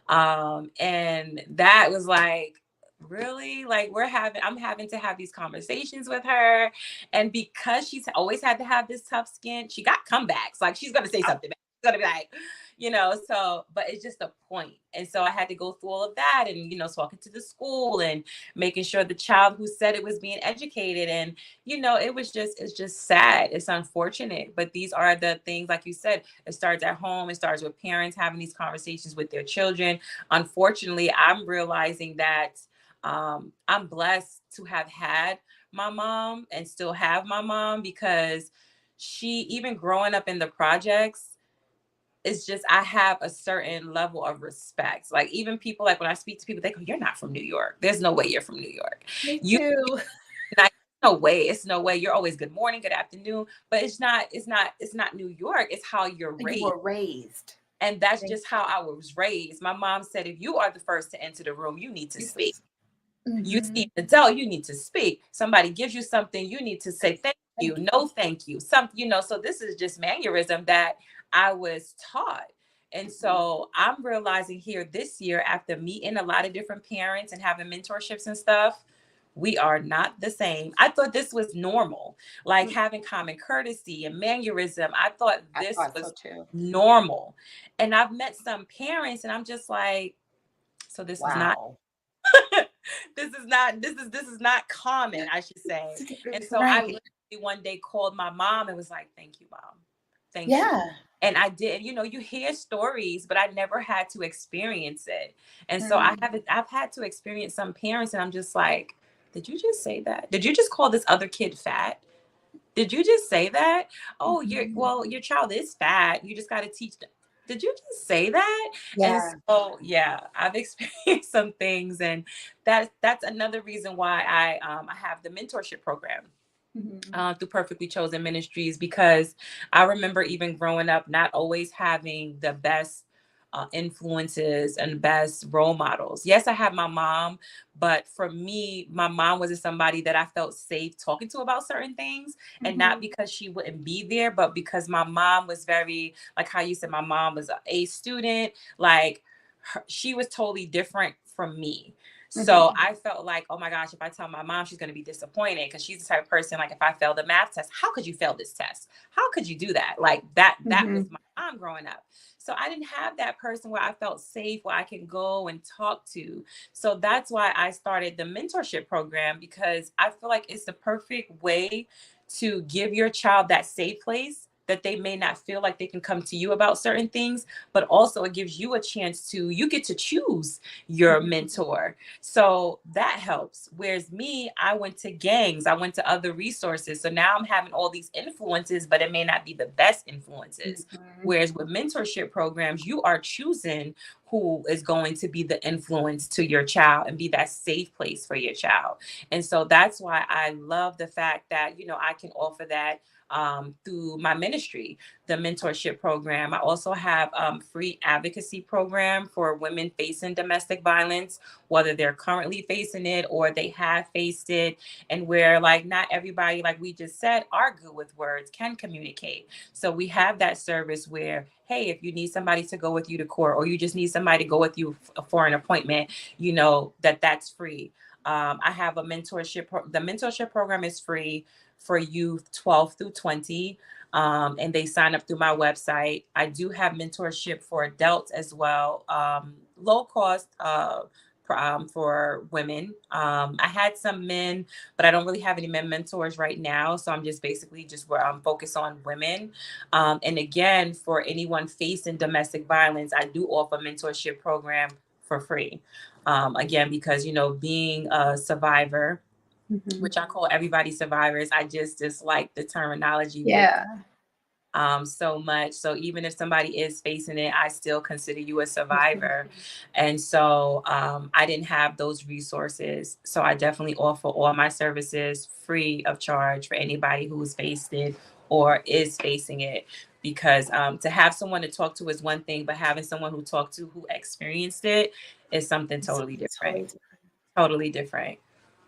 And that was like, really? Like I'm having to have these conversations with her. And because she's always had to have this tough skin, she got comebacks. Like she's gonna say something back. She's gonna be like, so but it's just a point. And so I had to go through all of that, and talking to the school and making sure the child who said it was being educated. And it's just sad. It's unfortunate, but these are the things, like you said, it starts at home. It starts with parents having these conversations with their children. Unfortunately, I'm realizing that I'm blessed to have had my mom and still have my mom, because she, even growing up in the projects, it's just I have a certain level of respect. Like even people, like when I speak to people, they go, "You're not from New York. There's no way you're from New York. Me You too. not, no way. It's no way. You're always good morning, good afternoon." But it's not New York. It's how you're You raised. were raised. And that's Thank just how I was raised. My mom said, if you are the first to enter the room, you need to you. speak. You see Mhm. an adult, you need to speak. Somebody gives you something, you need to say thank you. Thank you. No, thank you. So this is just mannerism that I was taught. And so I'm realizing here this year, after meeting a lot of different parents and having mentorships and stuff, we are not the same. I thought this was normal, like Mm, having common courtesy and mannerism. I thought I this thought so was too. normal. And I've met some parents, and I'm just like, so this is not Wow. this is not common, I should say. And so I Right. literally one day called my mom and was like, "Thank you, mom. Thank you." Yeah. And I did, you hear stories, but I never had to experience it. And so Mm. I've had to experience some parents, and I'm just like, did you just say that? Did you just call this other kid fat? Did you just say that? Oh, Mhm. your child is fat. You just got to teach them. Did you just say that? And Yeah. so, yeah, I've experienced some things, and that's another reason why I have the mentorship program Mhm. through Perfectly Chosen Ministries, because I remember even growing up not always having the best influences and best role models. Yes, I have my mom, but for me, my mom wasn't somebody that I felt safe talking to about certain things. And not Mhm. because she wouldn't be there, but because my mom was very, like how you said, my mom was an A student. Like she was totally different from me. So I felt like, oh my gosh, if I tell my mom, she's going to be disappointed because she's the type of person, like, if I failed a math test, how could you fail this test? How could you do that? Like that was Mhm. my mom growing up. So I didn't have that person where I felt safe, where I can go and talk to. So that's why I started the mentorship program, because I feel like it's the perfect way to give your child that safe place that they may not feel like they can come to you about certain things, but also it gives you a chance to, you get to choose your mentor. So that helps. Whereas me, I went to gangs, I went to other resources. So now I'm having all these influences, but it may not be the best influences. Mhm. Whereas with mentorship programs, you are choosing who is going to be the influence to your child and be that safe place for your child. And so that's why I love the fact that, I can offer that through my ministry, the mentorship program. I also have free advocacy program for women facing domestic violence, whether they're currently facing it or they have faced it, and where, like, not everybody, like we just said, are good with words, can communicate. So we have that service where, hey, if you need somebody to go with you to court, or you just need somebody to go with you for an appointment, that's free. I have a mentorship. The mentorship program is free for youth 12 through 20. And they sign up through my website. I do have mentorship for adults as well, low cost for women. I had some men, but I don't really have any men mentors right now. So I'm just basically just where I'm focused on women. And again, for anyone facing domestic violence, I do offer mentorship program for free. Again, because, being a survivor, Mhm. which I call everybody survivors. I just dislike the terminology with Yeah. so much. So even if somebody is facing it, I still consider you a survivor. And so I didn't have those resources. So I definitely offer all my services free of charge for anybody who's faced it or is facing it. Because to have someone to talk to is one thing, but having someone who talked to who experienced it is something totally Something different. totally different. Totally different.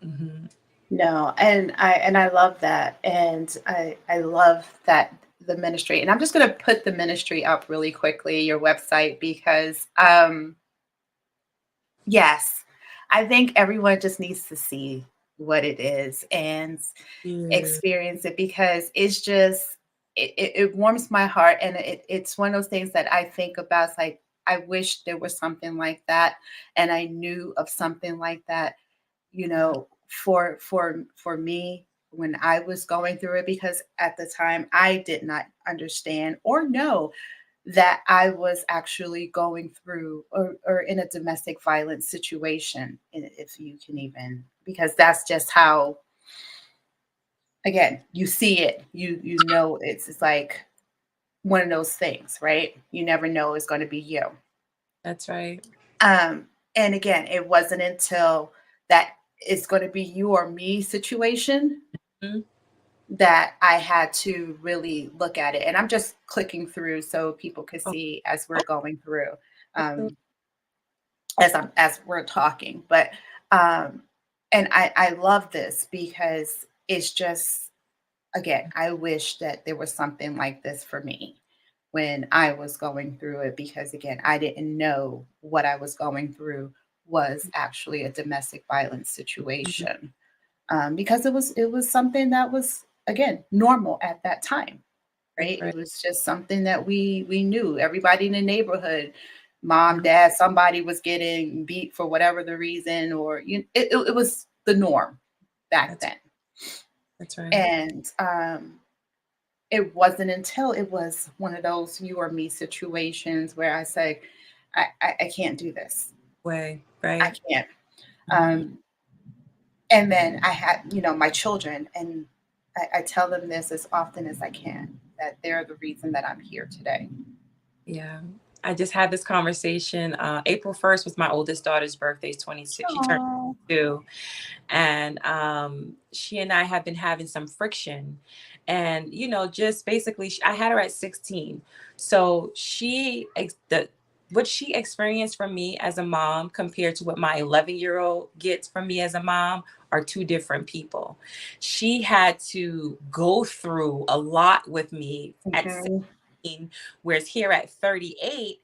Hmm. No, and I love that, and I love that the ministry. And I'm just going to put the ministry up really quickly, your website, because yes, I think everyone just needs to see what it is and Yeah. experience it, because it's just it warms my heart, and it's one of those things that I think about. It's like, I wish there was something like that, and I knew of something like that, for me when I was going through it, because at the time I did not understand or know that I was actually going through, or in a domestic violence situation, if you can even, because that's just how, again, you see it, you know, it's like one of those things, right? You never know it's going to be you. That's right. Um, and again, it wasn't until that it's going to be you or me situation Mhm. that I had to really look at it. And I'm just clicking through so people could Oh, see as we're going through, okay. um, as we're talking. But and I love this because it's just, again, I wish that there was something like this for me when I was going through it, because again, I didn't know what I was going through was actually a domestic violence Mhm. situation, because it was something that was, again, normal at that time, That's right? It right. was just something that we knew. Everybody in the neighborhood, mom, Mhm. dad, somebody was getting beat for whatever the reason, or it was the norm back That's then. that's right. And it wasn't until it was one of those you or me situations where I say, I can't do this. Way, I right? can't. Mhm. Um, and then I had, my children, and I tell them this as often as I can, that they're the reason that I'm here today. Yeah. I just had this conversation. April 1st was my oldest daughter's birthday. Is 26. She turned Oh. 2. And she and I have been having some friction. And, just basically, I had her at 16. So what she experienced from me as a mom compared to what my 11-year-old gets from me as a mom are two different people. She had to go through a lot with me at Mhm. 16, whereas here at 38,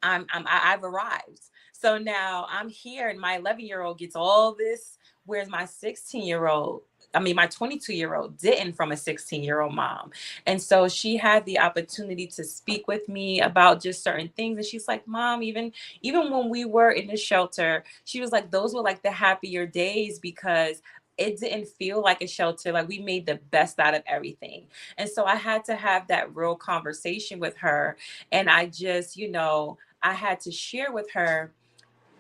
I've arrived. So now I'm here, and my 11-year-old gets all this, whereas my 16-year-old, I mean, my 22-year-old didn't from a 16-year-old mom. And so she had the opportunity to speak with me about just certain things. And she's like, Mom, even when we were in the shelter, she was like, those were like the happier days because it didn't feel like a shelter. Like we made the best out of everything. And so I had to have that real conversation with her. And I just, I had to share with her,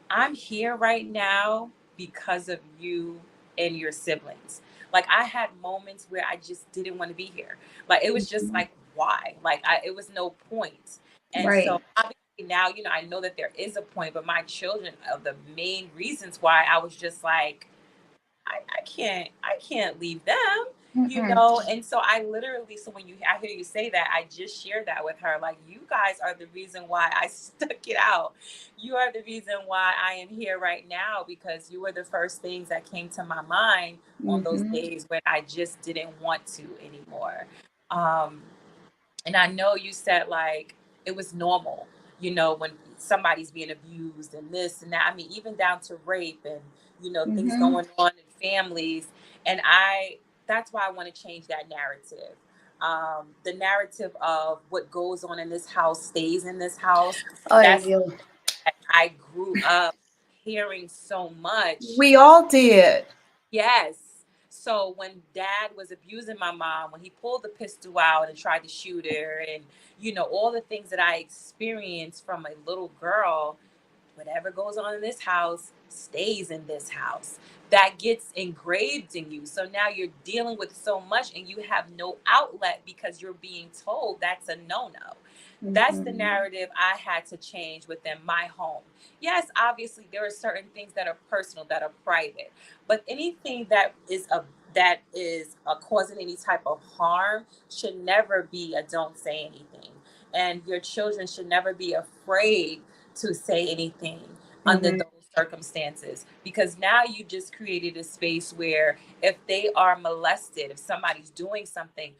I'm here right now because of you and your siblings. Like I had moments where I just didn't want to be here. Like it was just Mhm. like, why? It was no point. And so Right. obviously now, I know that there is a point, but my children are the main reasons why I was just like, I can't leave them, Mm-mm. and so I literally, so when I hear you say that, I just shared that with her, like, you guys are the reason why I stuck it out. You are the reason why I am here right now, because you were the first things that came to my mind on those Mhm. days when I just didn't want to anymore. um and I know you said like it was normal, when somebody's being abused and this and that. I mean, even down to rape and, things Mhm. going on in families. And that's why I want to change that narrative. The narrative of what goes on in this house stays in this house. Ay, That's Dios. that I grew up hearing so much. We all did. Yes. So when dad was abusing my mom, when he pulled the pistol out and tried to shoot her, and, all the things that I experienced from a little girl, whatever goes on in this house stays in this house. That gets engraved in you. So now you're dealing with so much and you have no outlet because you're being told that's a no no. That's the Mhm. narrative I had to change within my home. Yes, obviously there are certain things that are personal, that are private, but anything that is causing any type of harm should never be a don't say anything. And your children should never be afraid to say anything under Mhm. those circumstances, because now you just created a space where if they are molested, if somebody's doing something,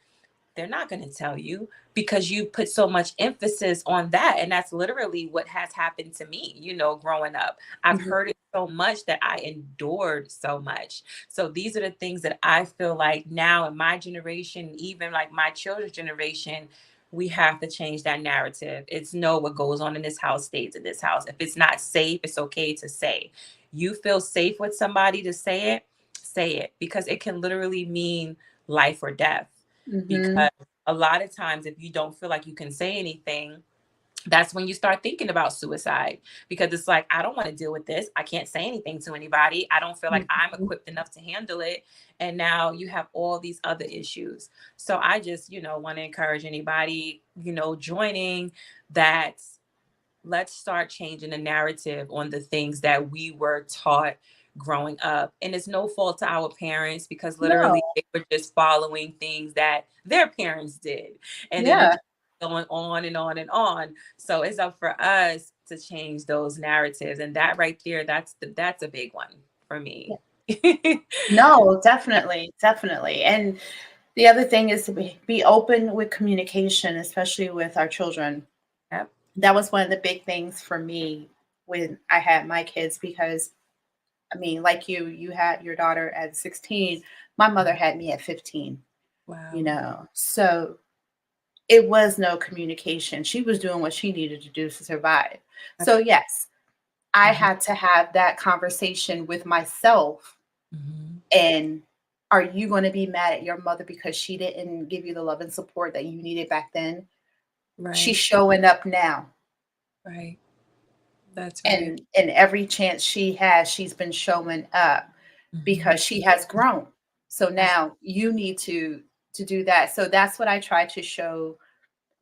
they're not going to tell you because you put so much emphasis on that. And that's literally what has happened to me, growing up. I've Mhm. heard it so much that I endured so much. So these are the things that I feel like now in my generation, even like my children's generation, we have to change that narrative. It's no, what goes on in this house stays in this house. If it's not safe, it's okay to say. You feel safe with somebody to say it, because it can literally mean life or death. Mhm. Because a lot of times, if you don't feel like you can say anything, that's when you start thinking about suicide, because it's like, I don't want to deal with this. I can't say anything to anybody. I don't feel like I'm Mhm. equipped enough to handle it. And now you have all these other issues. So I just, want to encourage anybody, joining that. Let's start changing the narrative on the things that we were taught growing up. And it's no fault to our parents, because No. literally they were just following things that their parents did. And then it Yeah. just going on and on and on. So it's up for us to change those narratives. And that right there, that's a big one for me. No, definitely, definitely. And the other thing is to be open with communication, especially with our children. Yep. That was one of the big things for me when I had my kids because I mean, like you had your daughter at 16. My mother had me at 15, Wow. So it was no communication. She was doing what she needed to do to survive. So, yes, I Mhm. had to have that conversation with myself. Mhm. And are you going to be mad at your mother because she didn't give you the love and support that you needed back then? She's Right. showing up now. Right. That's right. And every chance she has, she's been showing up Mhm. because she has grown. So now you need to do that. So that's what I try to show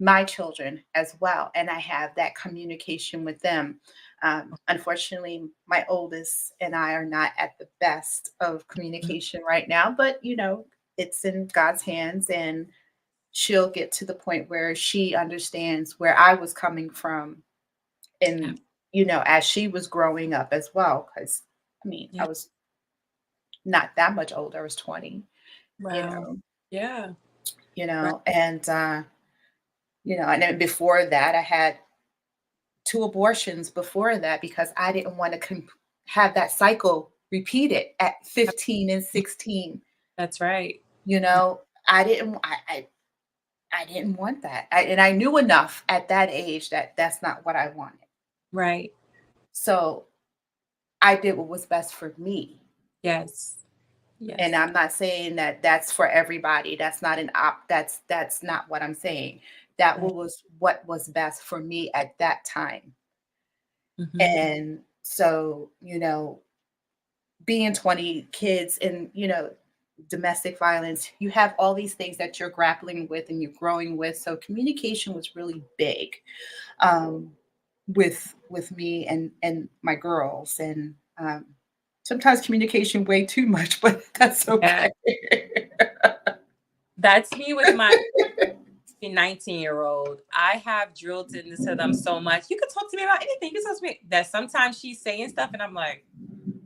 my children as well, and I have that communication with them. Unfortunately, my oldest and I are not at the best of communication right now, but it's in God's hands, and she'll get to the point where she understands where I was coming from, and as she was growing up as well. Because I mean, I Yeah. was not that much older. I was 20, you Wow. know, Yeah. you Right. know, and and then before that, I had 2 abortions before that because I didn't want to have that cycle repeated at 15 and 16. That's right. You know, I didn't I didn't want that. And I knew enough at that age that that's not what I wanted. Right. So I did what was best for me. Yes. And Yes. I'm not saying that that's for everybody. That's not an op. That's not what I'm saying. That Right. was what was best for me at that time. Hmm. And so, being 20 kids and, domestic violence, you have all these things that you're grappling with and you're growing with. So communication was really big, um, with me and my girls, and sometimes communication way too much, but that's Yeah. okay. That's me with my 19-year-old. I have drilled into them so much. You can talk to me about anything. You can talk to me that sometimes she's saying stuff and I'm like,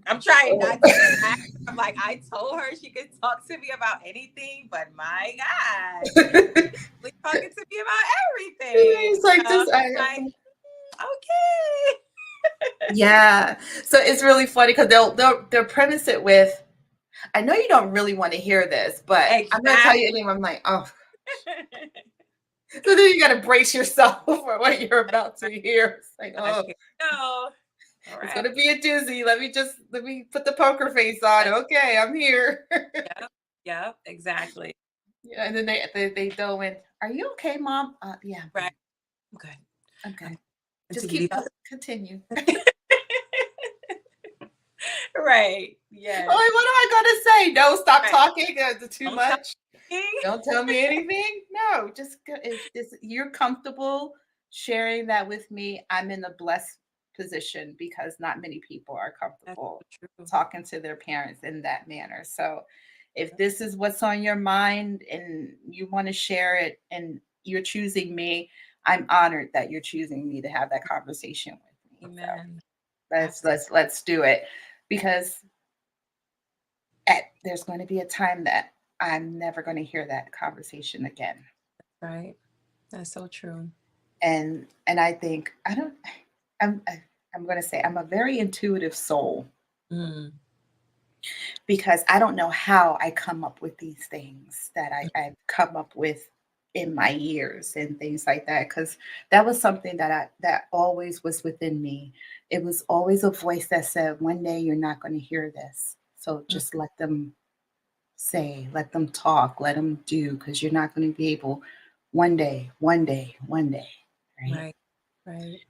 I'm trying not to get mad. I'm like, I told her she could talk to me about anything, but my God, she's talking to me about everything. It's like I'm this. like, okay. Yeah. So it's really funny because they'll premise it with, "I know you don't really want to hear this, but I'm going to tell you Exactly. anyway." I'm like, "Oh." So then you got to brace yourself for what you're about to hear. It's like, Gosh, "Oh, here we go. All it's right. going to be a doozy. Let me put the poker face on. That's, Okay, I'm here." yep. Yep. Exactly. Yeah, and then they go in. "Are you okay, Mom?" Yeah, I'm Right. good. I'm good. I'm I'm good. Just until you keep leave out. continue. Right. Oh, Yes. what am I gonna say? No, stop Right. talking. Too Don't tell much. me. Don't tell me anything. No, just if you're comfortable sharing that with me, I'm in a blessed position because not many people are That's comfortable so true. talking to their parents in that manner. So, if this is what's on your mind and you want to share it, and you're choosing me, I'm honored that you're choosing me to have that conversation with me. So Amen. let's Absolutely. let's do it, because there's going to be a time that I'm never going to hear that conversation again. Right. That's so true. And I think I don't I'm I'm going to say I'm a very intuitive soul, Mm. because I don't know how I come up with these things that I've come up with in my years and things like that, because that was something that always was within me. It was always a voice that said, one day you're not going to hear this, so Mm. just let them say, let them talk, let them do, because you're not going to be able, one day, right? Right. Right.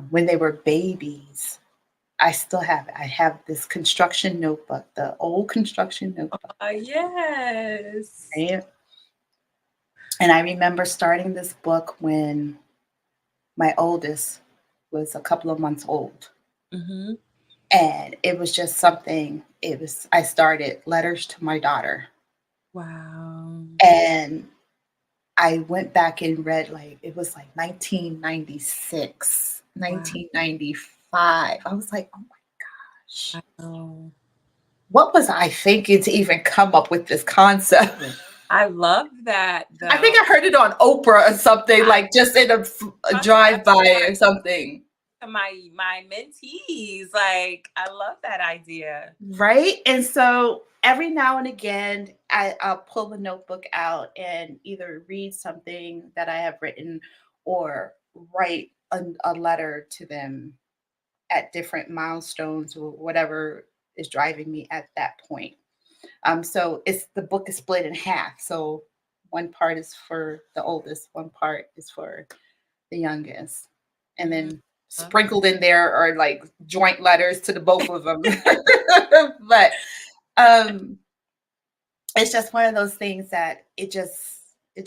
When they were babies, I have this construction notebook, the old construction notebook, Yes. right? And I remember starting this book when my oldest was a couple of months old. Mm-hmm. And it was just something, I started letters to my daughter. Wow. And I went back and read, like, it was like 1996, Wow. 1995. I was like, "Oh my gosh, Wow. what was I thinking to even come up with this concept?" I love that I though. think I heard it on Oprah or something, I like just in a trust me, drive by or something. my mentees. Like, I love that idea. Right? And so every now and again, I'll pull the notebook out and either read something that I have written or write a letter to them at different milestones or whatever is driving me at that point. So it's the book is split in half. So one part is for the oldest, one part is for the youngest. And Mm, then love that. sprinkled in there are like joint letters to the both of them. But um it's just one of those things that it just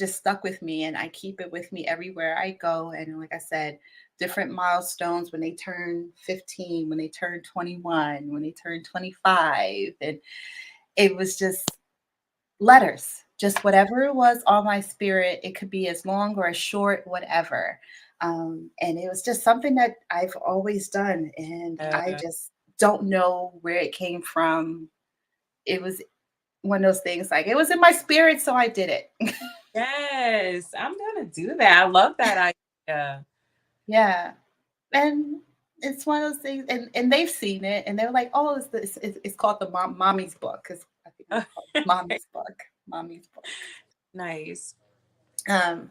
stuck with me, and I keep it with me everywhere I go. And like I said, different milestones, when they turn 15, when they turn 21, when they turn 25, and it was just letters, just whatever it was on my spirit. It could be as long or as short, whatever. And it was just something that I've always done, and I Yeah. just don't know where it came from. It was one of those things, like, it was in my spirit, so I did it. Yes, I'm gonna do that. I love that idea. Yeah. And it's one of those things, and they've seen it, and they're like, "Oh, it's called the mommy's book." 'Cause I think we call it mommy's book, mommy's book. Nice. Um,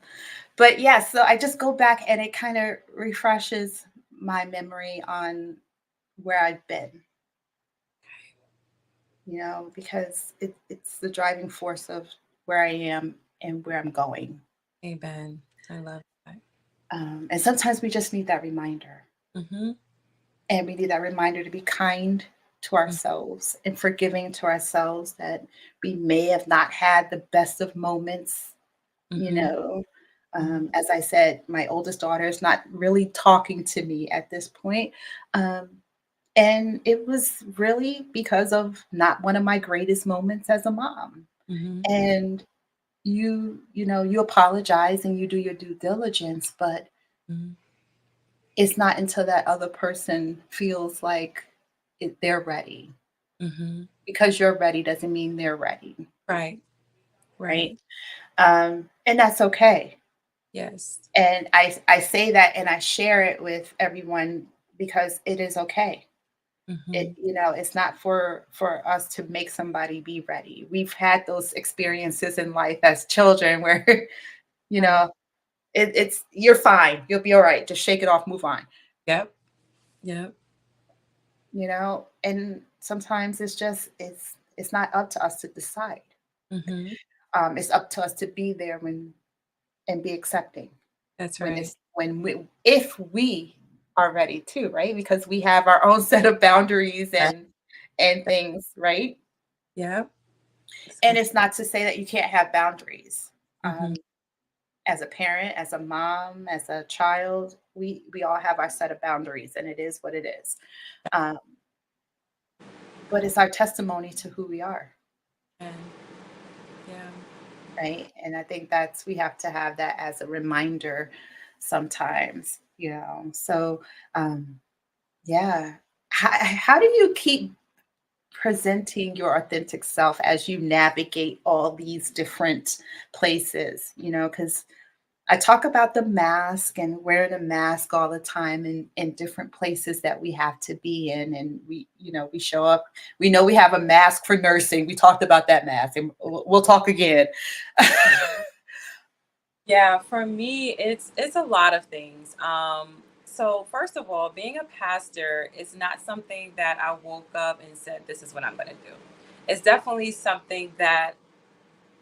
but yeah, so I just go back and it kind of refreshes my memory on where I've been, because it's the driving force of where I am and where I'm going. Amen. I love that. And sometimes we just need that reminder. Mm-hmm. And we need that reminder to be kind to ourselves and forgiving to ourselves that we may have not had the best of moments, you Mm-hmm. know. As I said, my oldest daughter is not really talking to me at this point. Um, and it was really because of not one of my greatest moments as a mom. Mm-hmm. And you apologize and you do your due diligence, but Mm-hmm. it's not until that other person feels like they're ready. Mm-hmm. Because you're ready doesn't mean they're ready, Right. right? Right. And that's okay. Yes. And I say that and I share it with everyone because it is okay. Mm-hmm. It's not for us to make somebody be ready. We've had those experiences in life as children where you Right. know it's you're fine, you'll be all right. Just shake it off, move on. Yep. Yep. And sometimes it's not up to us to decide. Mm-hmm. It's up to us to be there when and be accepting That's when right. it's when we if we are ready too, right? Because we have our own set of boundaries Right. and things, right? Yep. And So. it's not to say that you can't have boundaries. Mm-hmm. As a parent, as a mom, as a child, we all have our set of boundaries, and it is what it is. Um, but it's our testimony to who we are, And yeah. right? And I think that's we have to have that as a reminder sometimes, So, um, yeah. How do you keep presenting your authentic self as you navigate all these different places? Because I talk about the mask and wearing a mask all the time in different places that we have to be in. And we show up, we know we have a mask for nursing. We talked about that mask and we'll talk again. Yeah, for me, it's a lot of things. So first of all, being a pastor is not something that I woke up and said, "This is what I'm going to do." It's definitely something that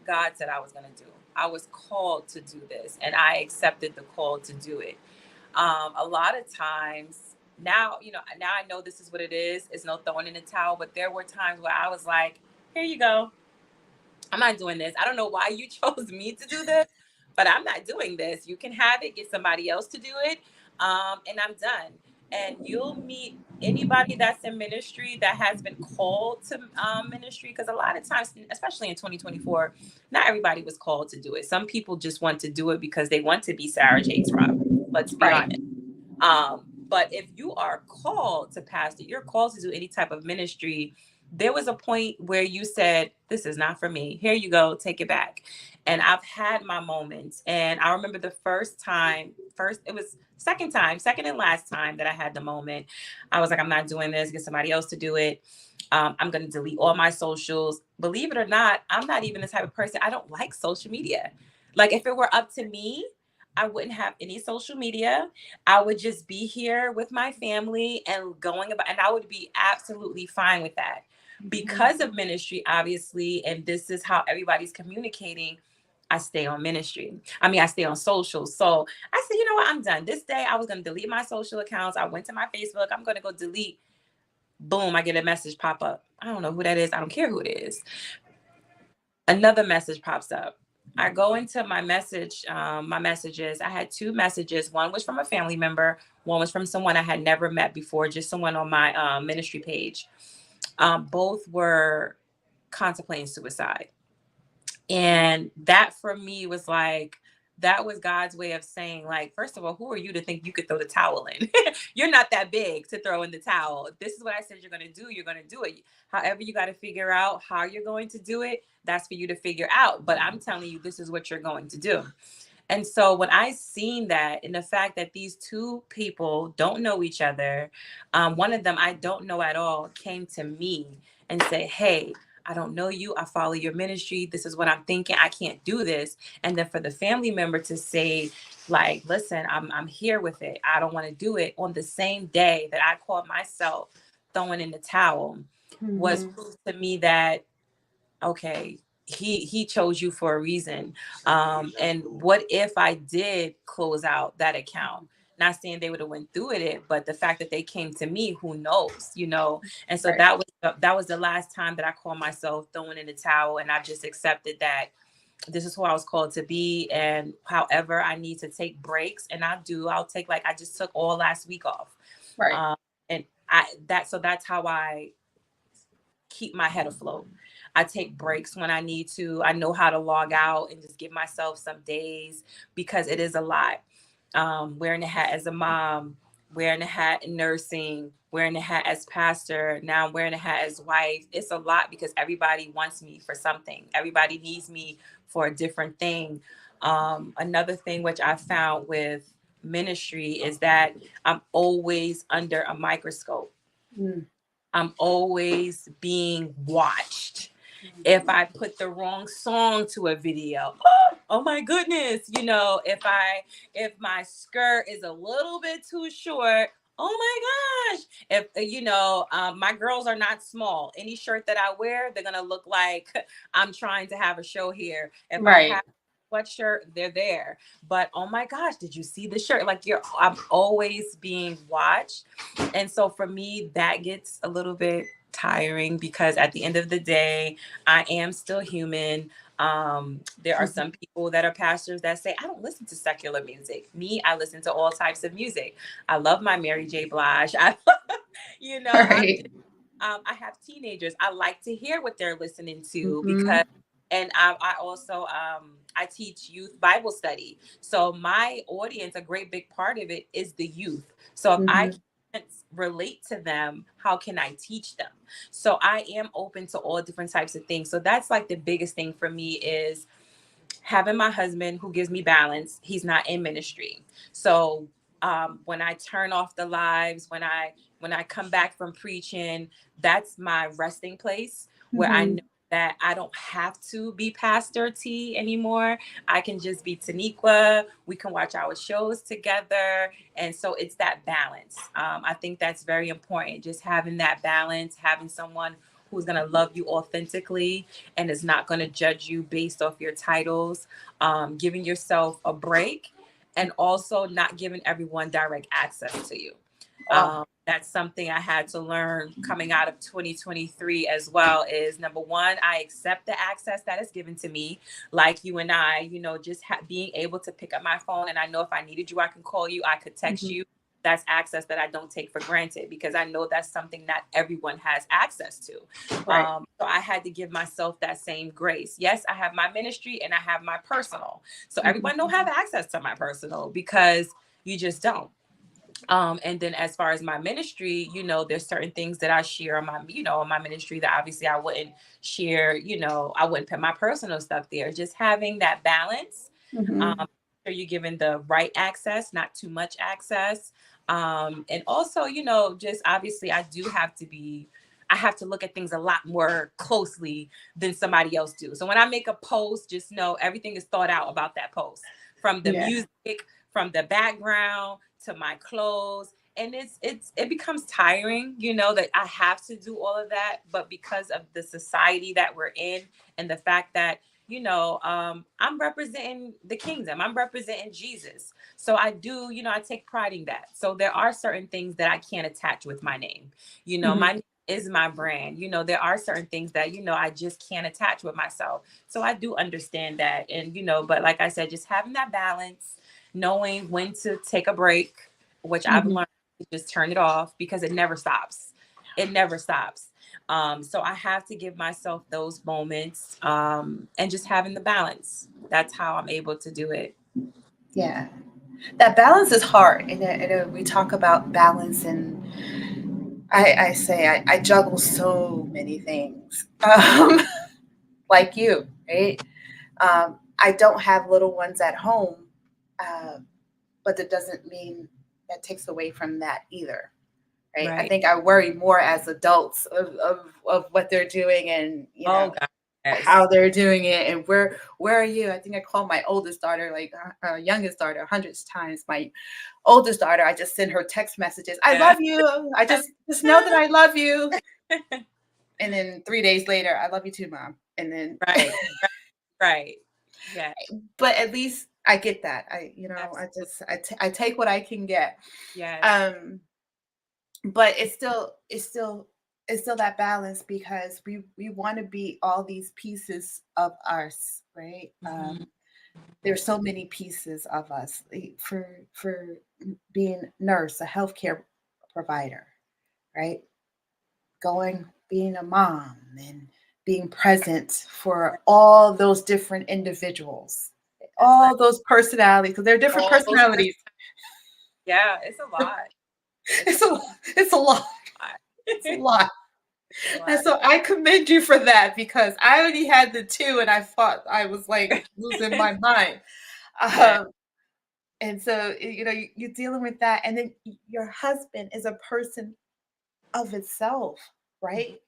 God said I was going to do. I was called to do this, and I accepted the call to do it. A lot of times now, now I know this is what it is. It's no throwing in the towel, but there were times where I was like, "Here you go. I'm not doing this. I don't know why you chose me to do this, but I'm not doing this. You can have it, get somebody else to do it, and I'm done." And you'll meet anybody that's in ministry that has been called to ministry, because a lot of times, especially in 2024, not everybody was called to do it. Some people just want to do it because they want to be Sarah Jakes Roberts. Let's be Right. honest. But if you are called to pastor, you're called to do any type of ministry. There was a point where you said, "This is not for me. Here you go, take it back." And I've had my moments. And I remember the it was second and last time that I had the moment. I was like, "I'm not doing this, get somebody else to do it. I'm going to delete all my socials." Believe it or not, I'm not even the type of person, I don't like social media. Like, if it were up to me, I wouldn't have any social media. I would just be here with my family and going about, and I would be absolutely fine with that. Because of ministry, obviously, and this is how everybody's communicating, I stay on ministry. I mean, I stay on social. So I said, you know what? I'm done. This day, I was going to delete my social accounts. I went to my Facebook. I'm going to go delete. Boom, I get a message pop up. I don't know who that is. I don't care who it is. Another message pops up. I go into my messages. I had two messages. One was from a family member. One was from someone I had never met before, just someone on my ministry page. Both were contemplating suicide. And that for me was like, that was God's way of saying, like, first of all, who are you to think you could throw the towel in? You're not that big to throw in the towel. This is what I said you're going to do. You're going to do it. However, you got to figure out how you're going to do it. That's for you to figure out. But I'm telling you, this is what you're going to do. And so when I seen that, and the fact that these two people don't know each other, one of them I don't know at all came to me and said, "Hey, I don't know you. I follow your ministry. This is what I'm thinking. I can't do this." And then for the family member to say, like, "Listen, I'm here with it. I don't want to do it." On the same day that I called myself throwing in the towel, was Mhm. proof to me that, okay, he chose you for a reason. And what if I did close out that account? Not saying they would have went through with it, but the fact that they came to me, who knows, you know? And so Right. that was the last time that I called myself throwing in the towel, and I just accepted that this is who I was called to be. And however I need to take breaks, and I'll take, like, I just took all last week off. Right. Um, and I that so that's how I keep my head afloat. I take breaks when I need to. I know how to log out and just give myself some days, because it is a lot. Wearing the hat as a mom, wearing the hat in nursing, wearing the hat as pastor, now I'm wearing the hat as wife. It's a lot because everybody wants me for something. Everybody needs me for a different thing. Another thing which I found with ministry is that I'm always under a microscope. Mm. I'm always being watched. If I put the wrong song to a video, oh my goodness, you know, if my skirt is a little bit too short, oh my gosh. If my girls are not small. Any shirt that I wear, they're gonna look like I'm trying to have a show here. If I Right. have sweatshirt, they're there. But oh my gosh, did you see the shirt? Like, I'm always being watched. And so for me, that gets a little bit tiring, because at the end of the day, I am still human. There are some Mhm. people that are pastors that say, I don't listen to secular music. Me, I listen to all types of music. I love my Mary J. Blige. Right. I have teenagers. I like to hear what they're listening to, because, Mhm. and I also I teach youth Bible study. So my audience, a great big part of it is the youth. So if I Mhm. can't relate to them, how can I teach them? So I am open to all different types of things. So that's like the biggest thing for me, is having my husband who gives me balance. He's not in ministry. So when I turn off the lives, when I come back from preaching, that's my resting place, where I know Mhm. that I don't have to be Pastor T anymore. I can just be Tanequa. We can watch our shows together. And so it's that balance. I think that's very important. Just having that balance, having someone who's going to love you authentically and is not going to judge you based off your titles, giving yourself a break, and also not giving everyone direct access to you. Oh. That's something I had to learn coming out of 2023 as well. Is number one, I accept the access that is given to me, like you and I, just being able to pick up my phone, and I know if I needed you, I can call you, I could text Mhm. you. That's access that I don't take for granted, because I know that's something not everyone has access to. Right. So I had to give myself that same grace. Yes, I have my ministry and I have my personal. So everyone Mhm. don't have access to my personal, because you just don't. And then as far as my ministry, there's certain things that I share on on my ministry that obviously I wouldn't share, I wouldn't put my personal stuff there. Just having that balance. Mhm. So you're given the right access, not too much access. And also, just obviously I have to look at things a lot more closely than somebody else do. So when I make a post, just know everything is thought out about that post, from the Yeah. music, from the background to my clothes. And it becomes tiring, that I have to do all of that. But because of the society that we're in, and the fact that I'm representing the kingdom, I'm representing Jesus. So I do, I take pride in that. So there are certain things that I can't attach with my name. Mhm. My name is my brand. There are certain things that, I just can't attach with myself. So I do understand that. And, but like I said, just having that balance, knowing when to take a break, which I've Mhm. learned to just turn it off, because it never stops. It never stops. So I have to give myself those moments, and just having the balance. That's how I'm able to do it. Yeah. That balance is hard. We talk about balance, and I say I juggle so many things, like you, right? I don't have little ones at home, Um, but that doesn't mean that takes away from that either. Right. I Right. think I worry more as adults of what they're doing and, Oh God. Yes. how they're doing it and where are you? I think I called my oldest daughter, like youngest daughter, hundreds of times. My oldest daughter, I just send her text messages. I Yeah. love you. I just know that I love you. And then 3 days later, I love you too, mom. And then, Right. Right. Yeah. but at least I get that. Absolutely. I take what I can get. Yes. Um, but it's still that balance because we want to be all these pieces of us, right? Mhm. There's so many pieces of us for being nurse, a healthcare provider, right? Going, being a mom, and being present for all those different individuals, That's right. all those personalities, because they're different All those personalities. Yeah, it's a lot. It's a It's a it's a lot. lot. It's a lot. It's a And lot. so I commend you for that because I already had the two and I thought I was like losing my mind. Yeah. Um, and so, you're dealing with that. And then your husband is a person of itself, right? Mhm.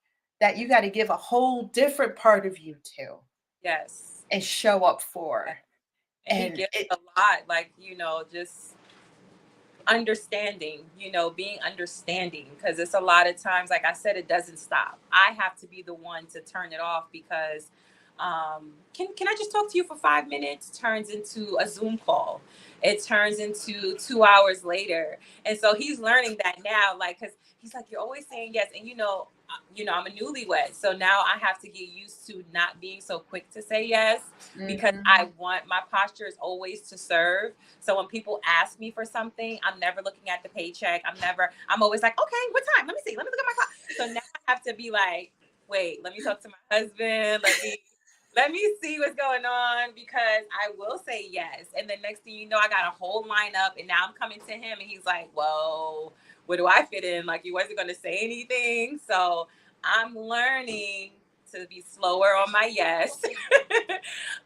That you got to give a whole different part of you to Yes. and show up for. Yeah. And he And gives it, a lot, like, just understanding, being understanding, because it's a lot of times, like I said, it doesn't stop. I have to be the one to turn it off because can I just talk to you for 5 minutes turns into a Zoom call. It turns into 2 hours later. And so he's learning that now, like, because he's like, you're always saying yes. And I'm a newlywed. So now I have to get used to not being so quick to say yes, because I mhm. want my posture is always to serve. So when people ask me for something, I'm never looking at the paycheck. I'm always like, okay, what time? Let me see. Let me look at my clock. So now I have to be like, wait, let me talk to my husband. Let me see what's going on, because I will say yes. And the next thing you know, I got a whole lineup, and now I'm coming to him and he's like, well, where do I fit in? Like, you wasn't going to say anything. So I'm learning to be slower on my yes.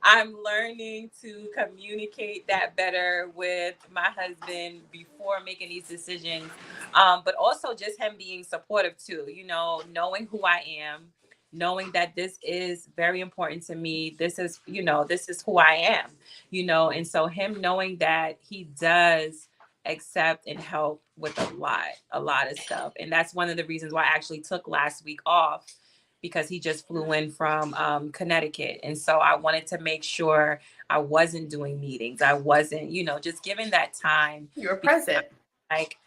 I'm learning to communicate that better with my husband before making these decisions. But also just him being supportive too, knowing who I am, knowing that this is very important to me. This is who I am, and so him knowing that he does accept and help with a lot of stuff. And that's one of the reasons why I actually took last week off, because he just flew in from Connecticut. And so I wanted to make sure I wasn't doing meetings. I wasn't, just giving that time, You're because present. like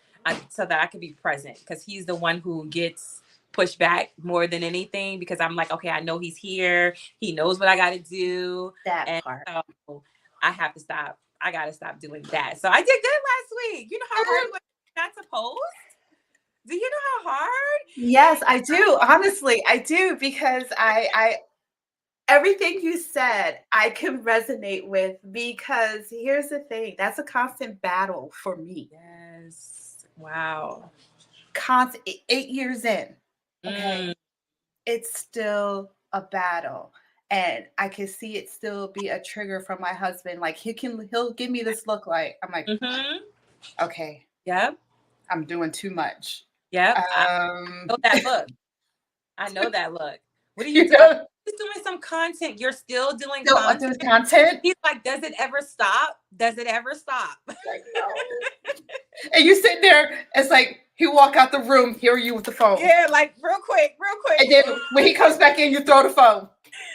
so that I could be present, because he's the one who gets pushed back more than anything, because I'm like, okay, I know he's here. He knows what I got to do. That And part. so I have to stop. I got to stop doing that. So I did good last week. You know how hard it was not to post? Do you know how hard? And Yes, I do. Honestly, I do because I everything you said, I can resonate with because here's the thing, that's a constant battle for me. yes. Wow. Constant 8 years in. Okay. Mm, It's still a battle. And I can see it still be a trigger from my husband. Like he'll give me this look like I'm like, mm-hmm. okay, Yep. I'm doing too much. Yep. I Um, know that look. I know that look. What are you you doing? I'm know, just doing some content. You're still doing still content. doing content. He's like, does it ever stop? Does it ever stop? Like, no. And you sit there, it's like he walk out the room, here you with the phone. Yeah, like real quick, real And quick. then when he comes back in, you throw the phone.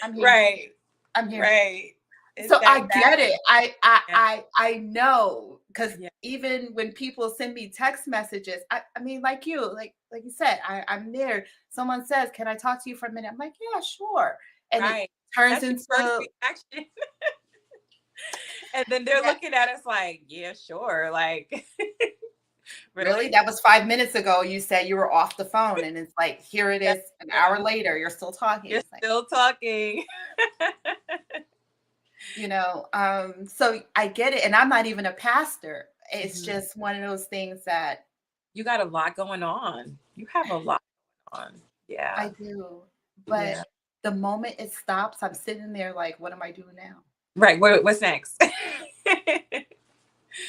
I'm here. Right. I'm here. Right. It's So that I get balance. it. I I Yeah. I I know because Yeah. even when people send me text messages, I mean, like like you said, I'm there. Someone says, "Can I talk to you for a minute?" I'm like, "Yeah, sure." And it Right. turns That's your first into reaction. And then they're yeah, looking at us like, yeah, sure. Like, really? really? That was 5 minutes ago. You said you were off the phone, and it's like here it Yeah. is, an hour later, you're still talking. You're It's like still talking. so I get it, and I'm not even a pastor. It's Mhm. just one of those things that You got a lot going on. You have a lot on. I Yeah. do, but Yeah. the moment it stops, I'm sitting there like, "What am I doing now?" Right. What's next?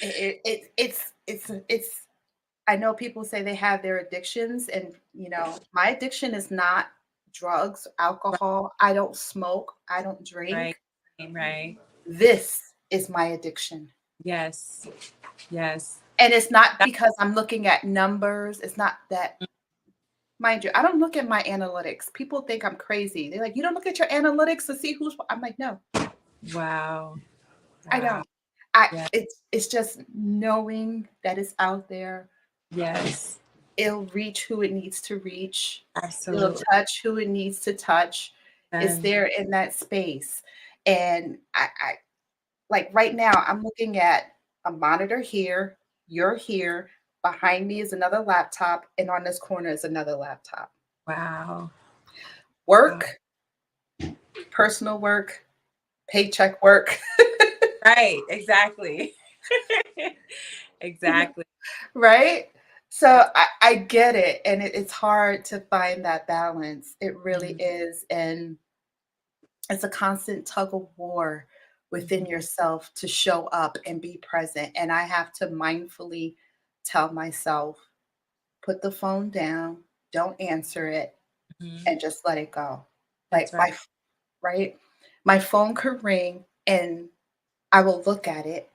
It's I know people say they have their addictions, and my addiction is not drugs, Right, alcohol. I don't smoke, I don't right, drink. right. This is my addiction. Yes, yes. And it's not That, because I'm looking at numbers. It's not that, mind you, I don't look at my analytics. People think I'm crazy. They're like, you don't look at your analytics to see who's. I'm like, no, wow, I wow. don't. I Yeah, it's just knowing that it's out there. yes, It'll reach who it needs to reach. It'll absolutely. touch who it needs to touch. It's And there in that space. And I like right now, I'm looking at a monitor here, you're here, behind me is another laptop, and on this corner is another laptop. wow, wow. Work, personal work, paycheck work. Right, exactly. Exactly. Right? So That's I get it. And it's hard to find that balance. It really mhm, is. And it's a constant tug of war within mhm, yourself to show up and be present. And I have to mindfully tell myself, put the phone down, don't answer it, mhm. and just let it go. That's Like right. right? My phone could ring and I will look at it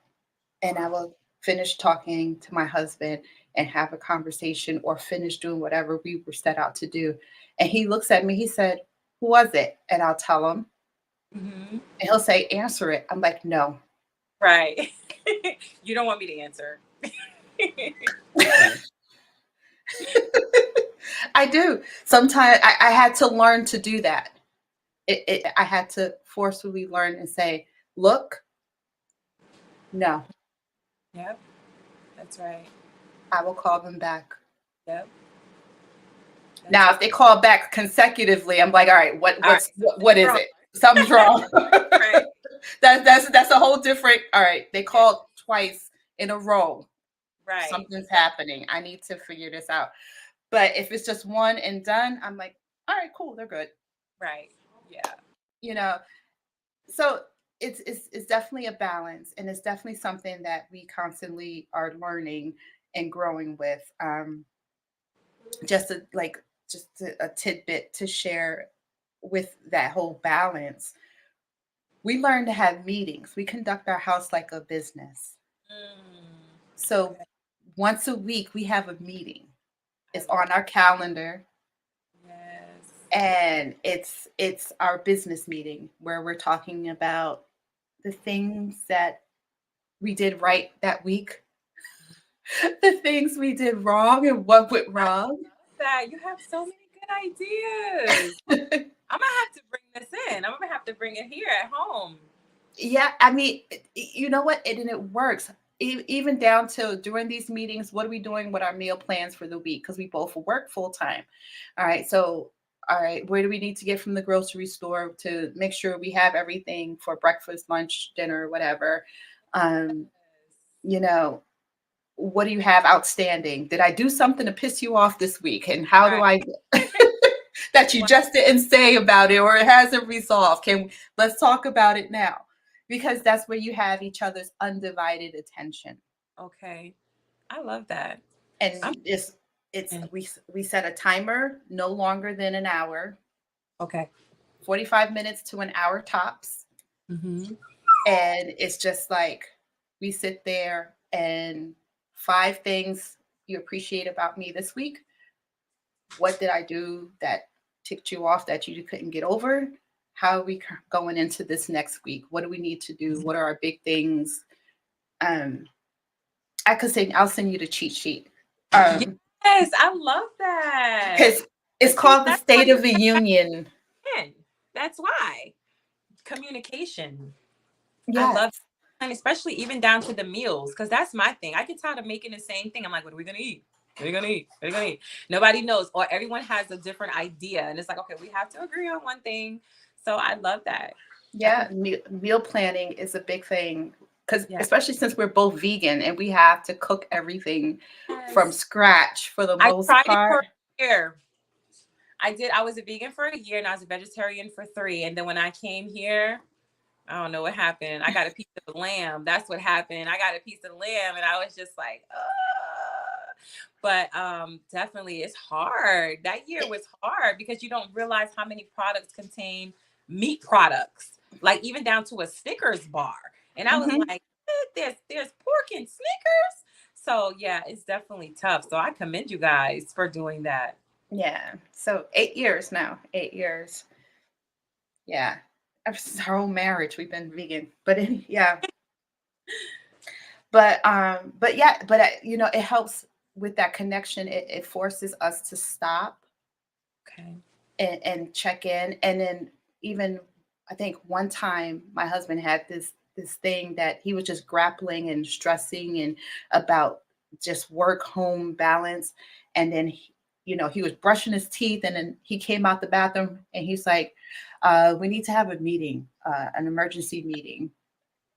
and I will finish talking to my husband and have a conversation or finish doing whatever we were set out to do. And he looks at me, he said, "Who was it?" And I'll tell him, Mhm. and he'll say, "Answer it." I'm like, "No." Right. You don't want me to answer. I do. Sometimes I had to learn to do that. I had to forcefully learn and say, "Look, no, Yep, that's right. I will call them back." Yep, that's Now, right. if they call back consecutively, I'm like, "All right, All right, what something's is wrong. it? Something's wrong." Right, That's a whole different. All right, they yeah, called twice in a row. right, Something's happening. I need to figure this out. But if it's just one and done, I'm like, "All right, cool, they're good." right. Yeah. You know, so it's definitely a balance, and it's definitely something that we constantly are learning and growing with. Just a, like just a tidbit to share with that whole balance. We learn to have meetings. We conduct our house like a business. Mm, So okay. once a week we have a meeting. I It's love on our calendar, yes. and it's our business meeting where we're talking about the things that we did right that week, the things we did wrong and what went I wrong. love that. You have so many good ideas. I'm gonna have to bring this in. I'm gonna have to bring it here at home. Yeah, I mean, you know what? And it works. Even down to during these meetings, what are we doing with our meal plans for the week? Because we both work full time. All right. So, all right, where do we need to get from the grocery store to make sure we have everything for breakfast, lunch, dinner, whatever? Um, you know, what do you have outstanding? Did I do something to piss you off this week? And how do Right. I that you Wow. just didn't say about it or it hasn't resolved? Can let's talk about it now? Because that's where you have each other's undivided attention. Okay. I love that. I'm And it's in. we set a timer no longer than an hour, Okay. 45 minutes to an hour tops. Mm-hmm. And it's just like we sit there and five things you appreciate about me this week. What did I do that ticked you off that you couldn't get over? How are we going into this next week? What do we need to do? What are our big things? Um, I could say I'll send you the cheat sheet. Um, Yes, I love that. because it's But see, called the that's why State you of the Union. win. That's why. Communication. I Yes. love and especially even down to the meals, because that's my thing. I get tired of making the same thing. I'm like, what are we gonna eat? What are we gonna eat? What are we gonna eat? Nobody knows, or everyone has a different idea, and it's like, okay, we have to agree on one thing. So I love that. I Yeah, think meal planning is a big thing because yeah. especially since we're both vegan and we have to cook everything from Yes. scratch for the I most tried it for part. a year. I did. I was a vegan for a year, and I was a vegetarian for 3. And then when I came here, I don't know what happened. I got a piece of the lamb. That's what happened. I got a piece of the lamb, and I was just like, "Ugh." But definitely it's hard. That year was hard because you don't realize how many products contain meat products, like even down to a Snickers bar. And I was Hmm. like, there's pork in Snickers. So yeah, it's definitely tough. So I commend you guys for doing that. Yeah. So 8 years now. 8 years. Yeah. Our whole marriage, we've been vegan. But yeah. But yeah, but it helps with that connection. It forces us to stop Okay. and check in. And then even I think one time my husband had this thing that he was just grappling and stressing and about just work home balance. And then he was brushing his teeth, and then he came out the bathroom and he's like, we need to have a meeting, an emergency meeting,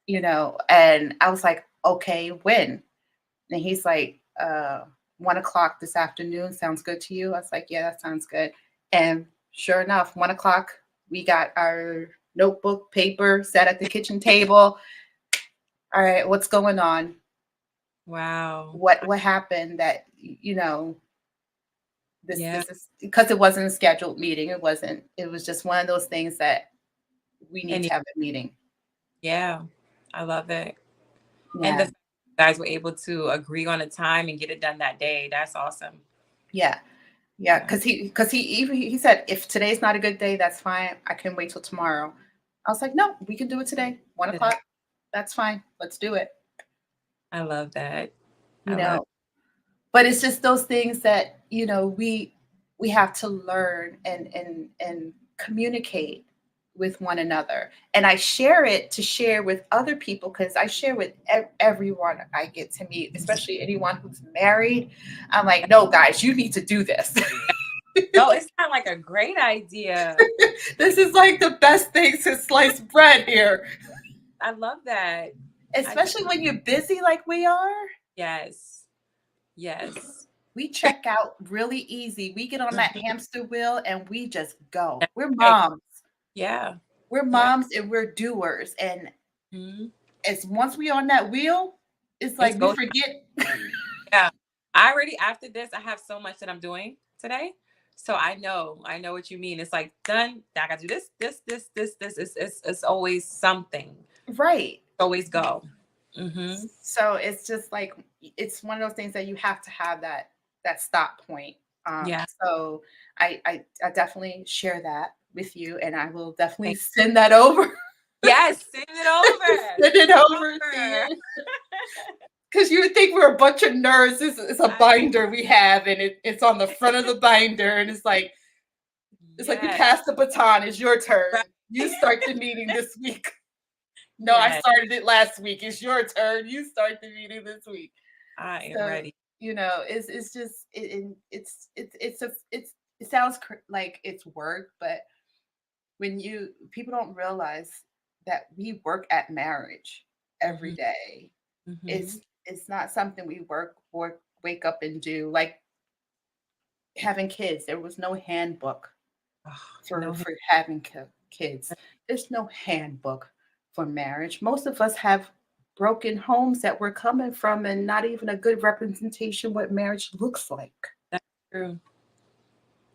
and I was like, okay, when? And he's like, 1 o'clock this afternoon sounds good to you? I was like, yeah, that sounds good. And sure enough, 1 o'clock, we got our notebook, paper, sat at the kitchen table. All right, what's going on? Wow. What happened that Yeah. this is because it wasn't a scheduled meeting. It was just one of those things that we need And to have a meeting. yeah, I love it. And the Yeah. fact you guys were able to agree on a time and get it done that day. That's awesome. Yeah. Yeah, Yeah. he said if today's not a good day, that's fine. I can wait till tomorrow. I was like, no, we can do it today. one Today. o'clock. That's fine. Let's do it. I love that. You I love know, but it's just those things that we have to learn and communicate with one another. And I share it to share with other people because I share with everyone I get to meet, especially anyone who's married. I'm like, no, guys, you need to do this. no, it's not like a great idea. This is like the best thing since sliced bread here, I love that. I do. especially when you're busy like we are. Yes. Yes. We check out really easy. We get on that Mhm. hamster wheel and we just go. That's right. Yeah. We're Yeah. moms and we're doers. And Mhm. as once we on that wheel, it's It's like we go. forget. Yeah. I already after this, I have so much that I'm doing today. So I know what you mean. It's like done. Now I gotta do this. It's always something. Right. Always go. Mm-hmm. So it's just like it's one of those things that you have to have that stop point. Yeah. So I definitely share that with you, and I will definitely Thank- send that over. Yes, send it over. Send it Send it over to over. you. Because you would think we're a bunch of nerds. It's a I, binder we have, and it's on the front of the binder, and it's like we yes. pass the baton. It's your Right. turn. You start the meeting this week. No, I Yes. started it last week. It's your turn. You start the meeting this week. I am So ready. it's just it sounds like it's work, but when you people don't realize that we work at marriage every Mm-hmm. day. Mm-hmm. It's not something we wake up and do like having kids. There was no handbook Oh, for no. having kids. There's no handbook for marriage. Most of us have broken homes that we're coming from and not even a good representation what marriage looks like. That's true.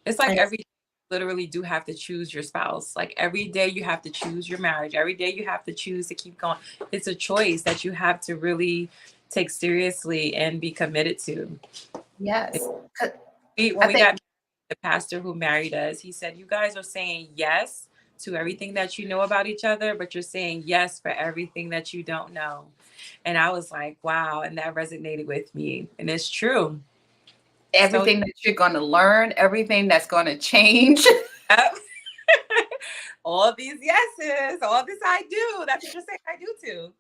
It's like And every day you literally do have to choose your spouse. Like every day you have to choose your marriage. Every day you have to choose to keep going. It's a choice that you have to really take seriously and be committed to. yes, 'cause When I we think got the pastor who married us, he said, "You guys are saying yes to everything that you know about each other, but you're saying yes for everything that you don't know." And I was like, wow. And that resonated with me. And it's true. So, everything that you're going to learn, everything that's going to change. yep. all these yeses, all this I do. That's what you're saying I do too.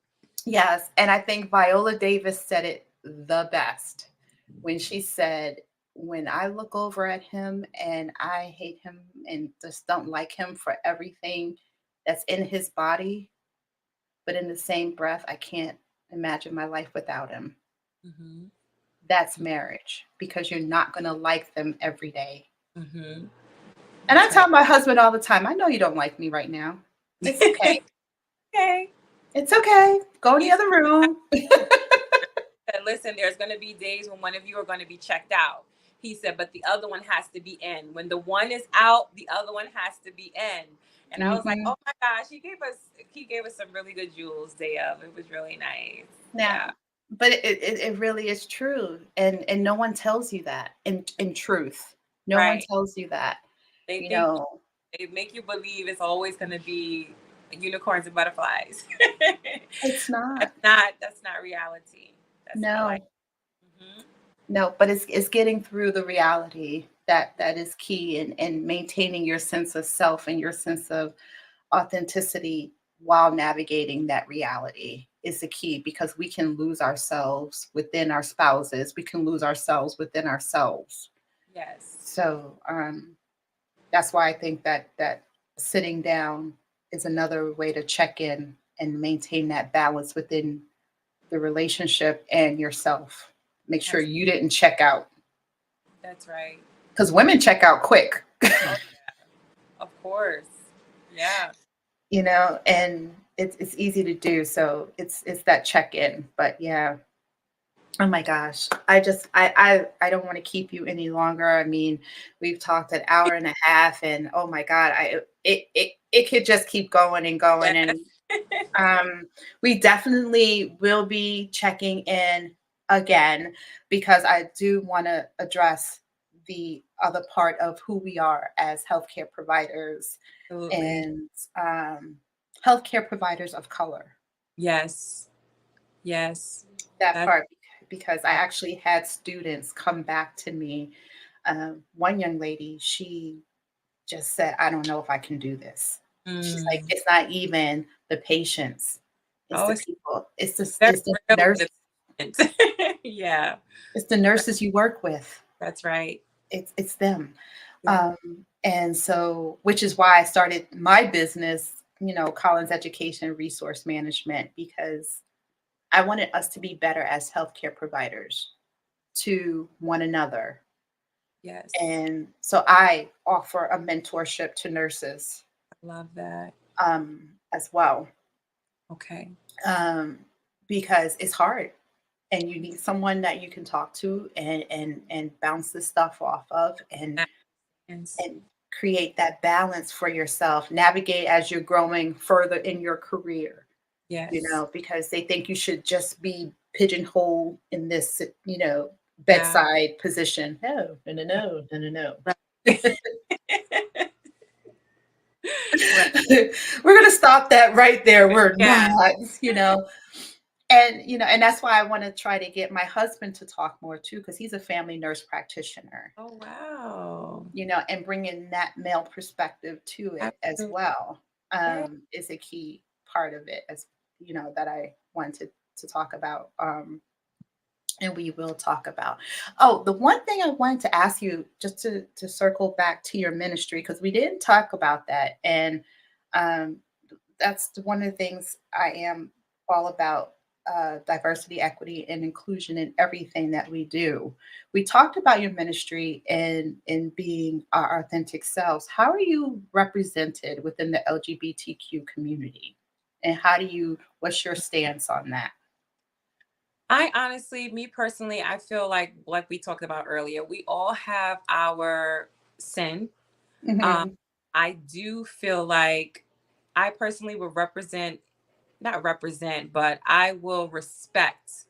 Yes, and I think Viola Davis said it the best when she said, "When I look over at him and I hate him and just don't like him for everything that's in his body, but in the same breath, I can't imagine my life without him." Mm-hmm. That's marriage because you're not going to like them every day. Mm-hmm. And I That's tell right. my husband all the time, "I know you don't like me right now. It's okay. Okay. It's okay. Go in the He other room. said, listen, there's going to be days when one of you are going to be checked out. He said, but the other one has to be in. When the one is out, the other one has to be in. And I was like, Hmm. oh my gosh, he gave us some really good jewels day of. It was really nice. Now, Yeah. but it really is true, and no one tells you that in truth. No one Right. tells you that. They You think know, they make you believe it's always going to be unicorns and butterflies. it's not. That's not reality. That's not like. No, Mhm. no, but it's getting through the reality that is key and maintaining your sense of self and your sense of authenticity while navigating that reality is the key because we can lose ourselves within our spouses. We can lose ourselves within ourselves. Yes. So that's why I think that sitting down is another way to check in and maintain that balance within the relationship and yourself. Make sure That's you didn't check out that's right. because women check out quick, Oh, of course. Yeah. and it's easy to do. So it's that check in. But yeah, oh my gosh. I don't want to keep you any longer. I mean, we've talked an hour and a half and oh my God, it could just keep going and going. Yes. And we definitely will be checking in again because I do want to address the other part of who we are as healthcare providers Absolutely. and healthcare providers of color. Yes. Yes. That That's part because I actually had students come back to me. One young lady, she just said, "I don't know if I can do this." She's like, mm. "It's not even the patients; it's Oh, the it's people. very It's the rarely nurse. the yeah. It's the nurses you work with. That's right. It's them." Yeah. And so, which is why I started my business, Collins Education Resource Management, because I wanted us to be better as healthcare providers to one another. Yes. And so I offer a mentorship to nurses I love that. as well, Okay. um, because it's hard and you need someone that you can talk to and bounce this stuff off of Yes. and create that balance for yourself, navigate as you're growing further in your career, Yes. because they think you should just be pigeonholed in this, Yeah. bedside position. No, no, no, no, no, no, no. Right. Right. We're going to stop that right there. We're Yeah. not, you know. And that's why I want to try to get my husband to talk more too, because he's a family nurse practitioner, Oh wow. and bringing that male perspective to it as Absolutely. well, Yeah. is a key part of it, as that I wanted to talk about. And we will talk about. Oh, the one thing I wanted to ask you, just to circle back to your ministry, because we didn't talk about that, and um, that's one of the things I am all about. Diversity, equity, and inclusion in everything that we do. We talked about your ministry and in being our authentic selves. How are you represented within the LGBTQ community, and what's your stance on that? I honestly, me personally, I feel like we talked about earlier, we all have our sin. Um, Hmm. I do feel like I personally will represent, not represent, but I will respect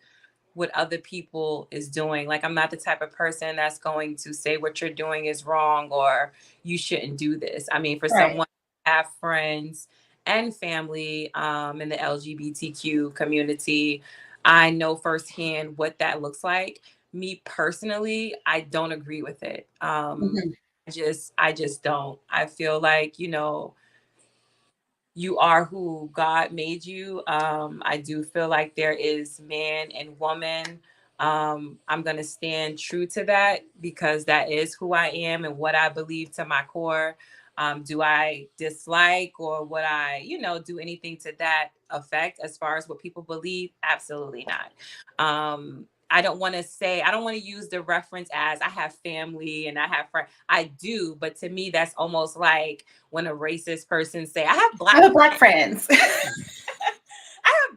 what other people is doing. Like I'm not the type of person that's going to say what you're doing is wrong or you shouldn't do this. I mean, for Right. someone to have friends and family in the LGBTQ community, I know firsthand what that looks like. Me personally, I don't agree with it. Hmm. I just don't. I feel like, you are who God made you. I do feel like there is man and woman. I'm going to stand true to that because that is who I am and what I believe to my core. Do I dislike or would I, do anything to that effect as far as what people believe? Absolutely not. I don't want to use the reference as I have family and I have friends. I do, but to me, that's almost like when a racist person say, I have I black have black friends. friends.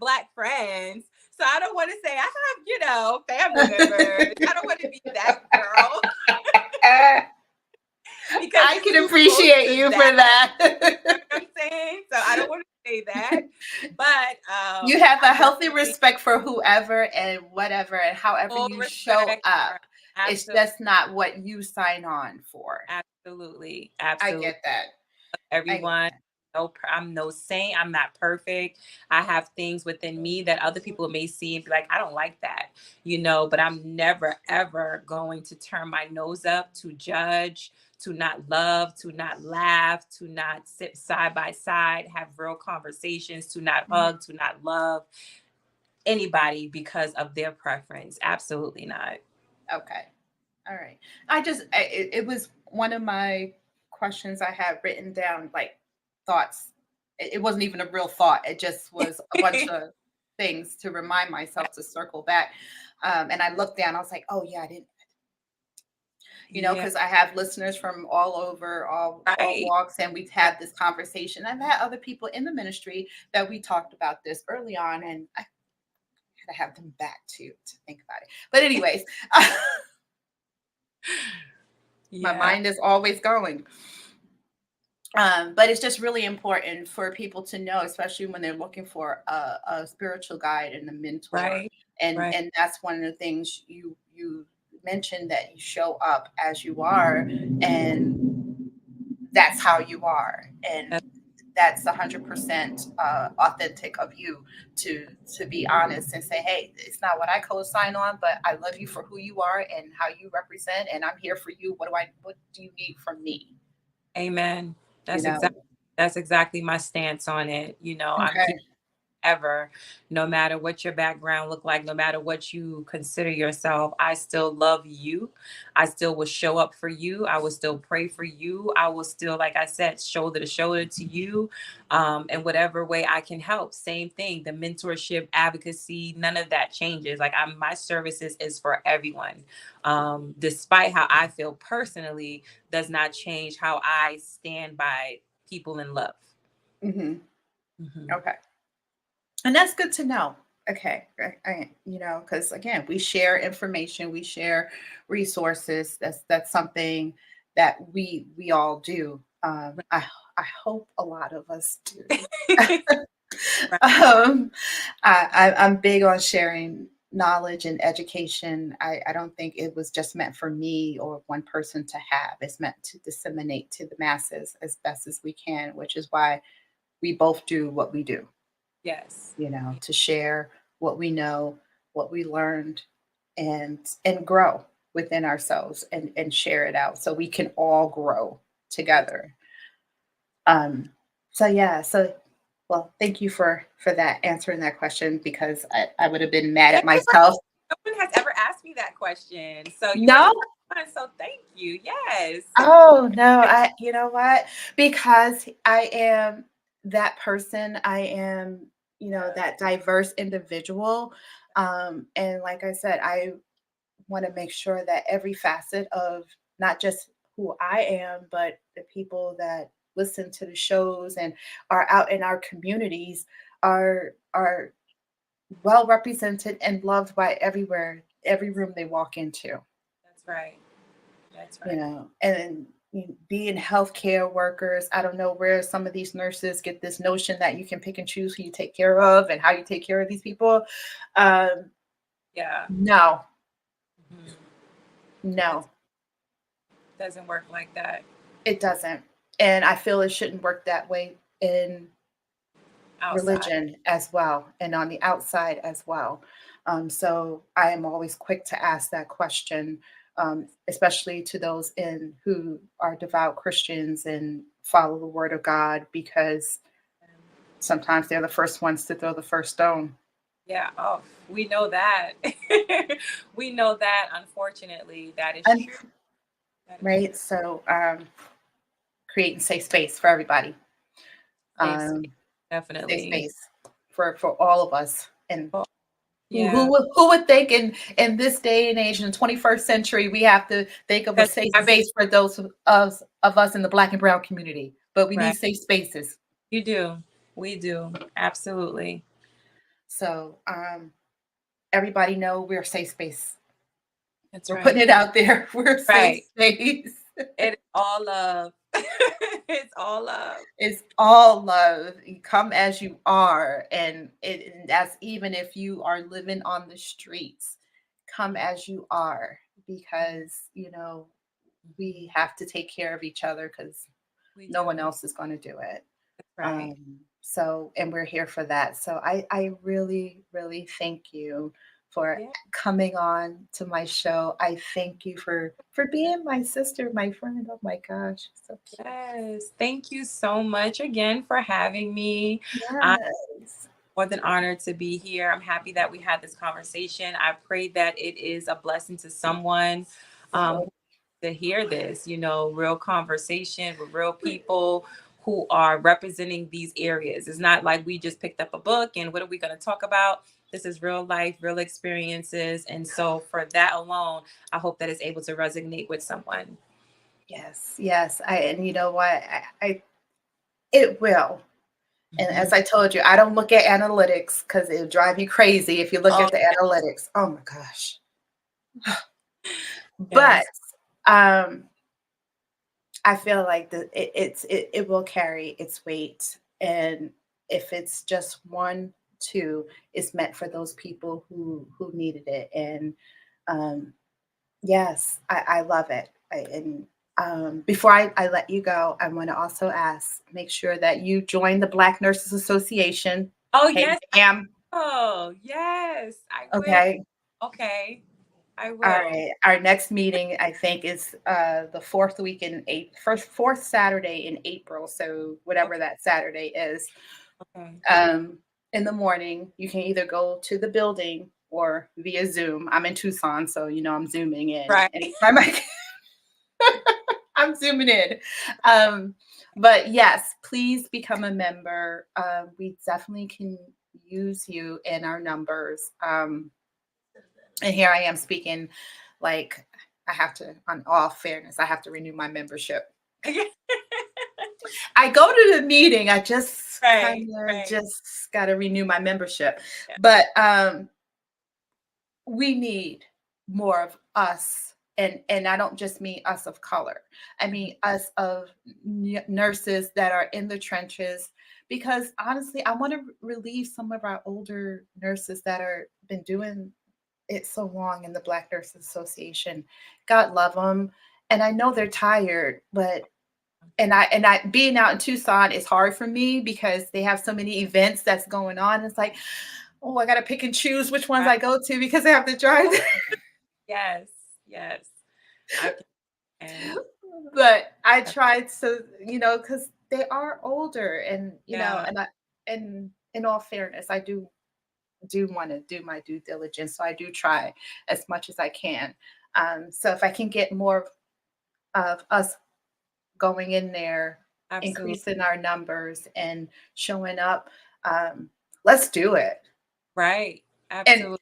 Black friends. So I don't want to say I have, family members. I don't want to be that girl because I it's can too close appreciate to you for that. that. You know what I'm saying? So I don't want to say that. But You have I a healthy definitely respect for whoever and whatever and however full you show respect up. for It's absolutely, just not what you sign on for. absolutely, I absolutely. get that. I get Everyone. that. No, I'm no saint. I'm not perfect. I have things within me that other people may see and be like, I don't like that, but I'm never, ever going to turn my nose up to judge, to not love, to not laugh, to not sit side by side, have real conversations, to not Mhm. hug, to not love anybody because of their preference. Absolutely not. Okay. All right. It was one of my questions I had written down, like thoughts. It wasn't even a real thought. It just was a bunch of things to remind myself to circle back. And I looked down, I was like, oh, yeah, I didn't, Yeah, because I have listeners from all over, all right. walks, and we've had this conversation. I've had other people in the ministry that we talked about this early on, and I had to have them back to think about it. But, anyways, my Yeah, mind is always going. But it's just really important for people to know, especially when they're looking for a spiritual guide and a mentor. right, And right. and that's one of the things you mentioned, that you show up as you are, and that's how you are, and That's, that's 100% authentic of you to be honest and say, hey, it's not what I co-sign on, but I love you for who you are and how you represent, and I'm here for you. What do you need from me? amen. You That's know. exactly that's exactly my stance on it. I'm here Okay. ever, no matter what your background look like, no matter what you consider yourself. I still love you. I still will show up for you. I will still pray for you. I will still, like I said, shoulder to shoulder to you, in whatever way I can help. Same thing, the mentorship, advocacy, none of that changes. Like my services is for everyone. Despite how I feel personally, does not change how I stand by people in love. Hmm. Mhm. Okay. And that's good to know. Okay. Because again, we share information, we share resources. That's something that we all do. I hope a lot of us do. Right. I'm big on sharing knowledge and education. I don't think it was just meant for me or one person to have. It's meant to disseminate to the masses as best as we can, which is why we both do what we do, Yes. to share what we know, what we learned, and grow within ourselves, and share it out so we can all grow Ex- together. Um, so yeah, so well, thank you for that, answering that question, because I would have been mad Yeah, at myself. no one has ever asked me that question. So you are No. the first one. So thank you. Yes. Oh no, you know what? Because I am that person. I am, Yeah. that diverse individual. And like I said, I want to make sure that every facet of not just who I am, but the people that listen to the shows and are out in our communities are well represented and loved by every room they walk into. That's right. That's right. And being healthcare workers, I don't know where some of these nurses get this notion that you can pick and choose who you take care of and how you take care of these people. um, Yeah. no, Mhm. It no, doesn't work like that it doesn't. And I feel it shouldn't work that way in outside. religion as well, and on the outside as well. So I am always quick to ask that question, especially to those in who are devout Christians and follow the word of God, because sometimes they're the first ones to throw the first stone. Yeah. Oh, we know that. We know that. Unfortunately, that is And true. That is right, true. so creating safe space for everybody, Safe space. um, safe Definitely. space for all of us. And Oh, Who yeah. who would think in this day and age, in the 21st century, we have to think of a Because safe I space for those of us in the Black and Brown community? But we need right. safe spaces. You do. We do. Absolutely. So everybody know we're a safe space. That's We're right. putting it out there. We're a safe Right. space. It is all love. It's all love. It's all love. You come as you are, and that's even if you are living on the streets. Come as you are, because Mhm. we have to take care of each other because We no one do. else is going to do it. That's right. So, and we're here for that. So I really, really thank you for Yeah. coming on to my show. I thank you for being my sister, my friend. Oh my gosh, so cute. Yes. Thank you so much again for having me. I'm Yes. more than honored to be here. I'm happy that we had this conversation. I pray that it is a blessing to someone So, to hear this, real conversation with real people who are representing these areas. It's not like we just picked up a book and what are we going to talk about? This is real life, real experiences. And so, for that alone, I hope that it's able to resonate with someone. yes, yes. And you know what? I it will. And as Mhm. I told you, I don't look at analytics because it'll drive you crazy if you look Oh, at the analytics. Oh my gosh. But yes. um I feel like it will carry its weight, and if it's just one, two, it's meant for those people who needed it, and um, yes, I love it. And before I let you go, I want to also ask, make sure that you join the Black Nurses Association. Oh, Hey, yes. Pam. Oh, yes. I will. Okay. Okay. I All will. right. Our next meeting, I think, is the fourth week in fourth Saturday in April. So whatever Okay. that Saturday is, Okay. um, in the morning, you can either go to the building or via Zoom. I'm in Tucson, so I'm zooming in Right. anytime I'm zooming in. Um, but yes, please become a member. We definitely can use you in our numbers. And here I am speaking like I have to, on all fairness, I have to renew my membership. I go to the meeting, I just kind Right. of Right. just got to renew my membership. Yeah. But we need more of us, and I don't just mean us of color. I Mhm. mean us of nurses that are in the trenches, because honestly, I want to relieve some of our older nurses that are been doing it so long in the Black Nurses Association. God love them. And I know they're tired, but and I being out in Tucson is hard for me because they have so many events that's going on. It's like, oh, I gotta pick and choose which ones Right. I go to because I have to drive. Yes. Yes. I can. And But I tried to, because they are older, and yeah, and in all fairness, I do want to do my due diligence. So I do try as much as I can. So if I can get more of us going in there, absolutely. increasing our numbers and showing up, um, let's do it. Right. And Absolutely.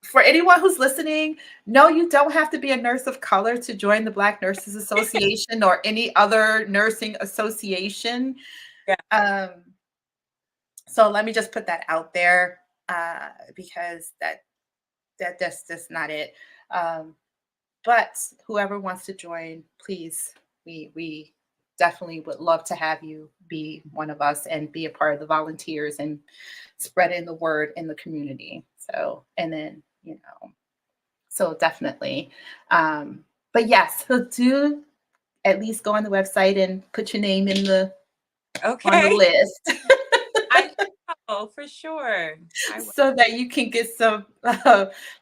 for anyone who's listening, no, you don't have to be a nurse of color to join the Black Nurses Association or any other nursing association. Yeah. Um, so let me just put that out there, because that's not it. Um, But whoever wants to join, please, we definitely would love to have you be one of us and be a part of the volunteers and spreading the word in the community. So, and then, so definitely. But yes, so do at least go on the website and put your name in the on the Okay. list. I will for sure. I will. So that you can get some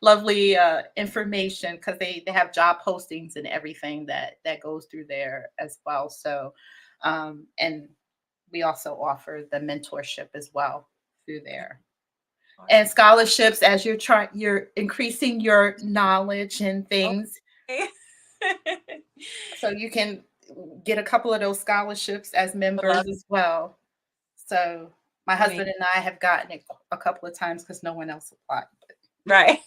lovely information, because they have job postings and everything that goes through there as well. So and we also offer the mentorship as well through Okay. there, and Awesome. scholarships as you're increasing your knowledge and things, Okay. so you can get a couple of those scholarships as I members love as well. So my me. husband and I have gotten it a couple of times because no one else applied. Right.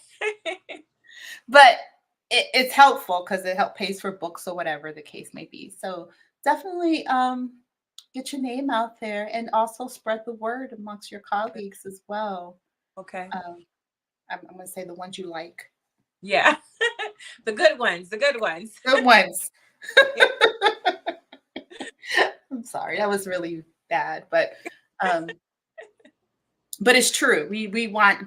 But it's helpful because it help pays for books or whatever the case may be. So definitely get your name out there and also spread the word amongst your colleagues as well. Okay. I'm going to say the ones you like. Yeah. The good ones. The good ones. Good ones. Yeah. I'm sorry, that was really bad, um, but it's true. We want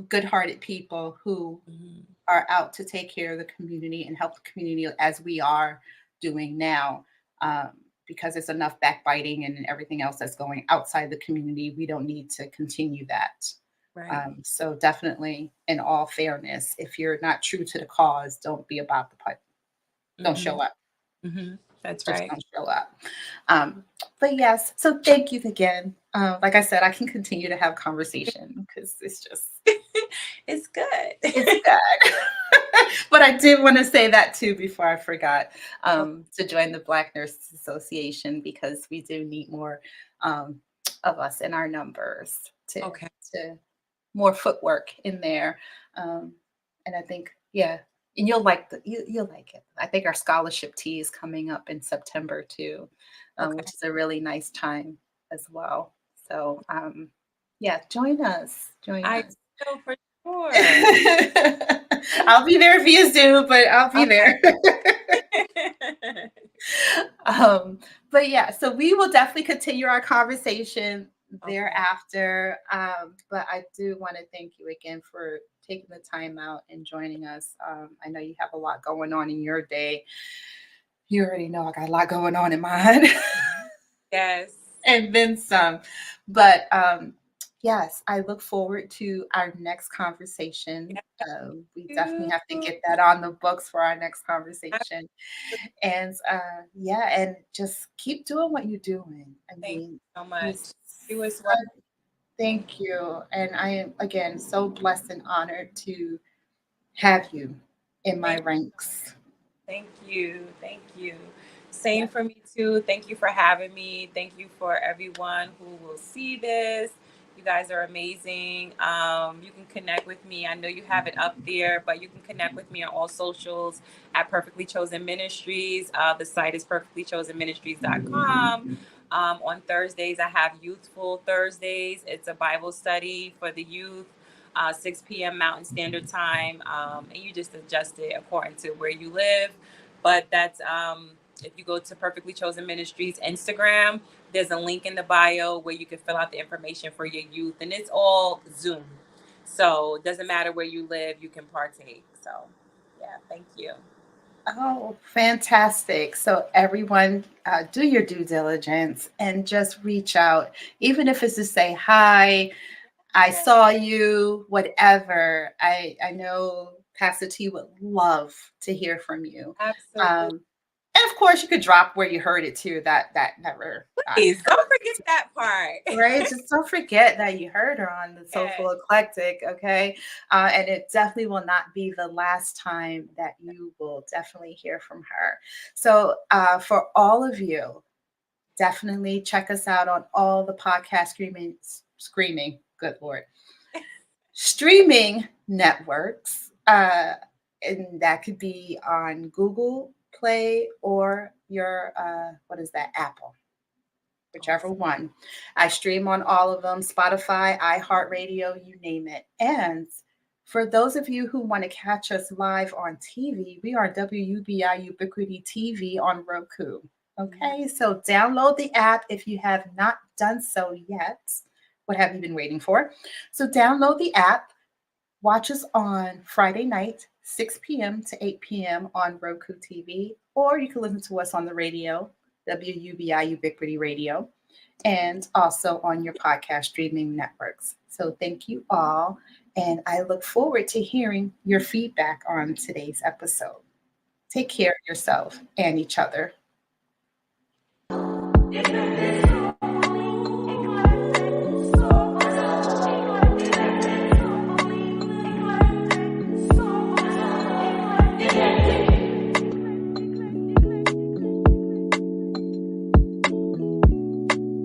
good-hearted people who Mhm. are out to take care of the community and help the community as we are doing now. Um, because there's enough backbiting and everything else that's going outside the community. We don't need to continue that. Right. So definitely, in all fairness, if you're not true to the cause, don't be about the pipe. Don't Hmm. show up. Hmm. That's Just right. don't show up. But yes, so thank you again. Like I said, I can continue to have conversation because It's good. it's good. But I did want to say that too before I forgot, to join the Black Nurses Association because we do need more um, of us in our numbers Okay. to more footwork in there. Um, and I think, yeah, and you'll like it. I think our scholarship tea is coming up in September too, Okay. which is a really nice time as well. So yeah, join us. Join I us. will for sure. I'll be there via Zoom, but I'll be Okay. there. um, but yeah, so we will definitely continue our conversation Okay. thereafter. But I do want to thank you again for taking the time out and joining us. I know you have a lot going on in your day. You already know I got a lot going on in mine. Yes. And then some. But yes, I look forward to our next conversation. Yes. We definitely You. have to get that on the books for our next conversation. And yeah, and just keep doing what you're doing. I Thank mean, you so you're much. You as well. such, Thank thank you. And I am again so blessed and honored to have you in my thank ranks. Thank you. Thank you. Yeah. Same for me too. Thank you for having me. Thank you for everyone who will see this. You guys are amazing. You can connect with me. I know you have it up there, but you can connect with me on all socials at Perfectly Chosen Ministries. The site is perfectlychosenministries.com. On Thursdays, I have Youthful Thursdays. It's a Bible study for the youth, 6 p.m. Mountain Standard Time, and you just adjust it according to where you live. But that's if you go to Perfectly Chosen Ministries Instagram, there's a link in the bio where you can fill out the information for your youth, and it's all Zoom. So it doesn't matter where you live, you can partake. So yeah, thank you. Oh, fantastic. So, everyone, do your due diligence and just reach out, even if it's to say, hi, I Yeah, saw you, whatever. I know Pastor T would love to hear from you. absolutely. Um, and of course, you could drop where you heard it too. That never Please don't forget hurts. that part. Right? Just don't forget that you heard her on the Yes, Soulful Eclectic, okay? And it definitely will not be the last time that you will definitely hear from her. So, for all of you, definitely check us out on all the podcast screaming, good Lord, streaming networks. And that could be on Google Play or your, what is that, Apple, whichever awesome. one. I stream on all of them, Spotify, iHeartRadio, you name it. And for those of you who want to catch us live on TV, we are WUBI Ubiquity TV on Roku. Yeah, Okay, so download the app if you have not done so yet. What have you been waiting for? So download the app. Watch us on Friday night, 6 p.m. to 8 p.m. on Roku TV, or you can listen to us on the radio, WUBI Ubiquity Radio, and also on your podcast streaming networks. So thank you all. And I look forward to hearing your feedback on today's episode. Take care of yourself and each other.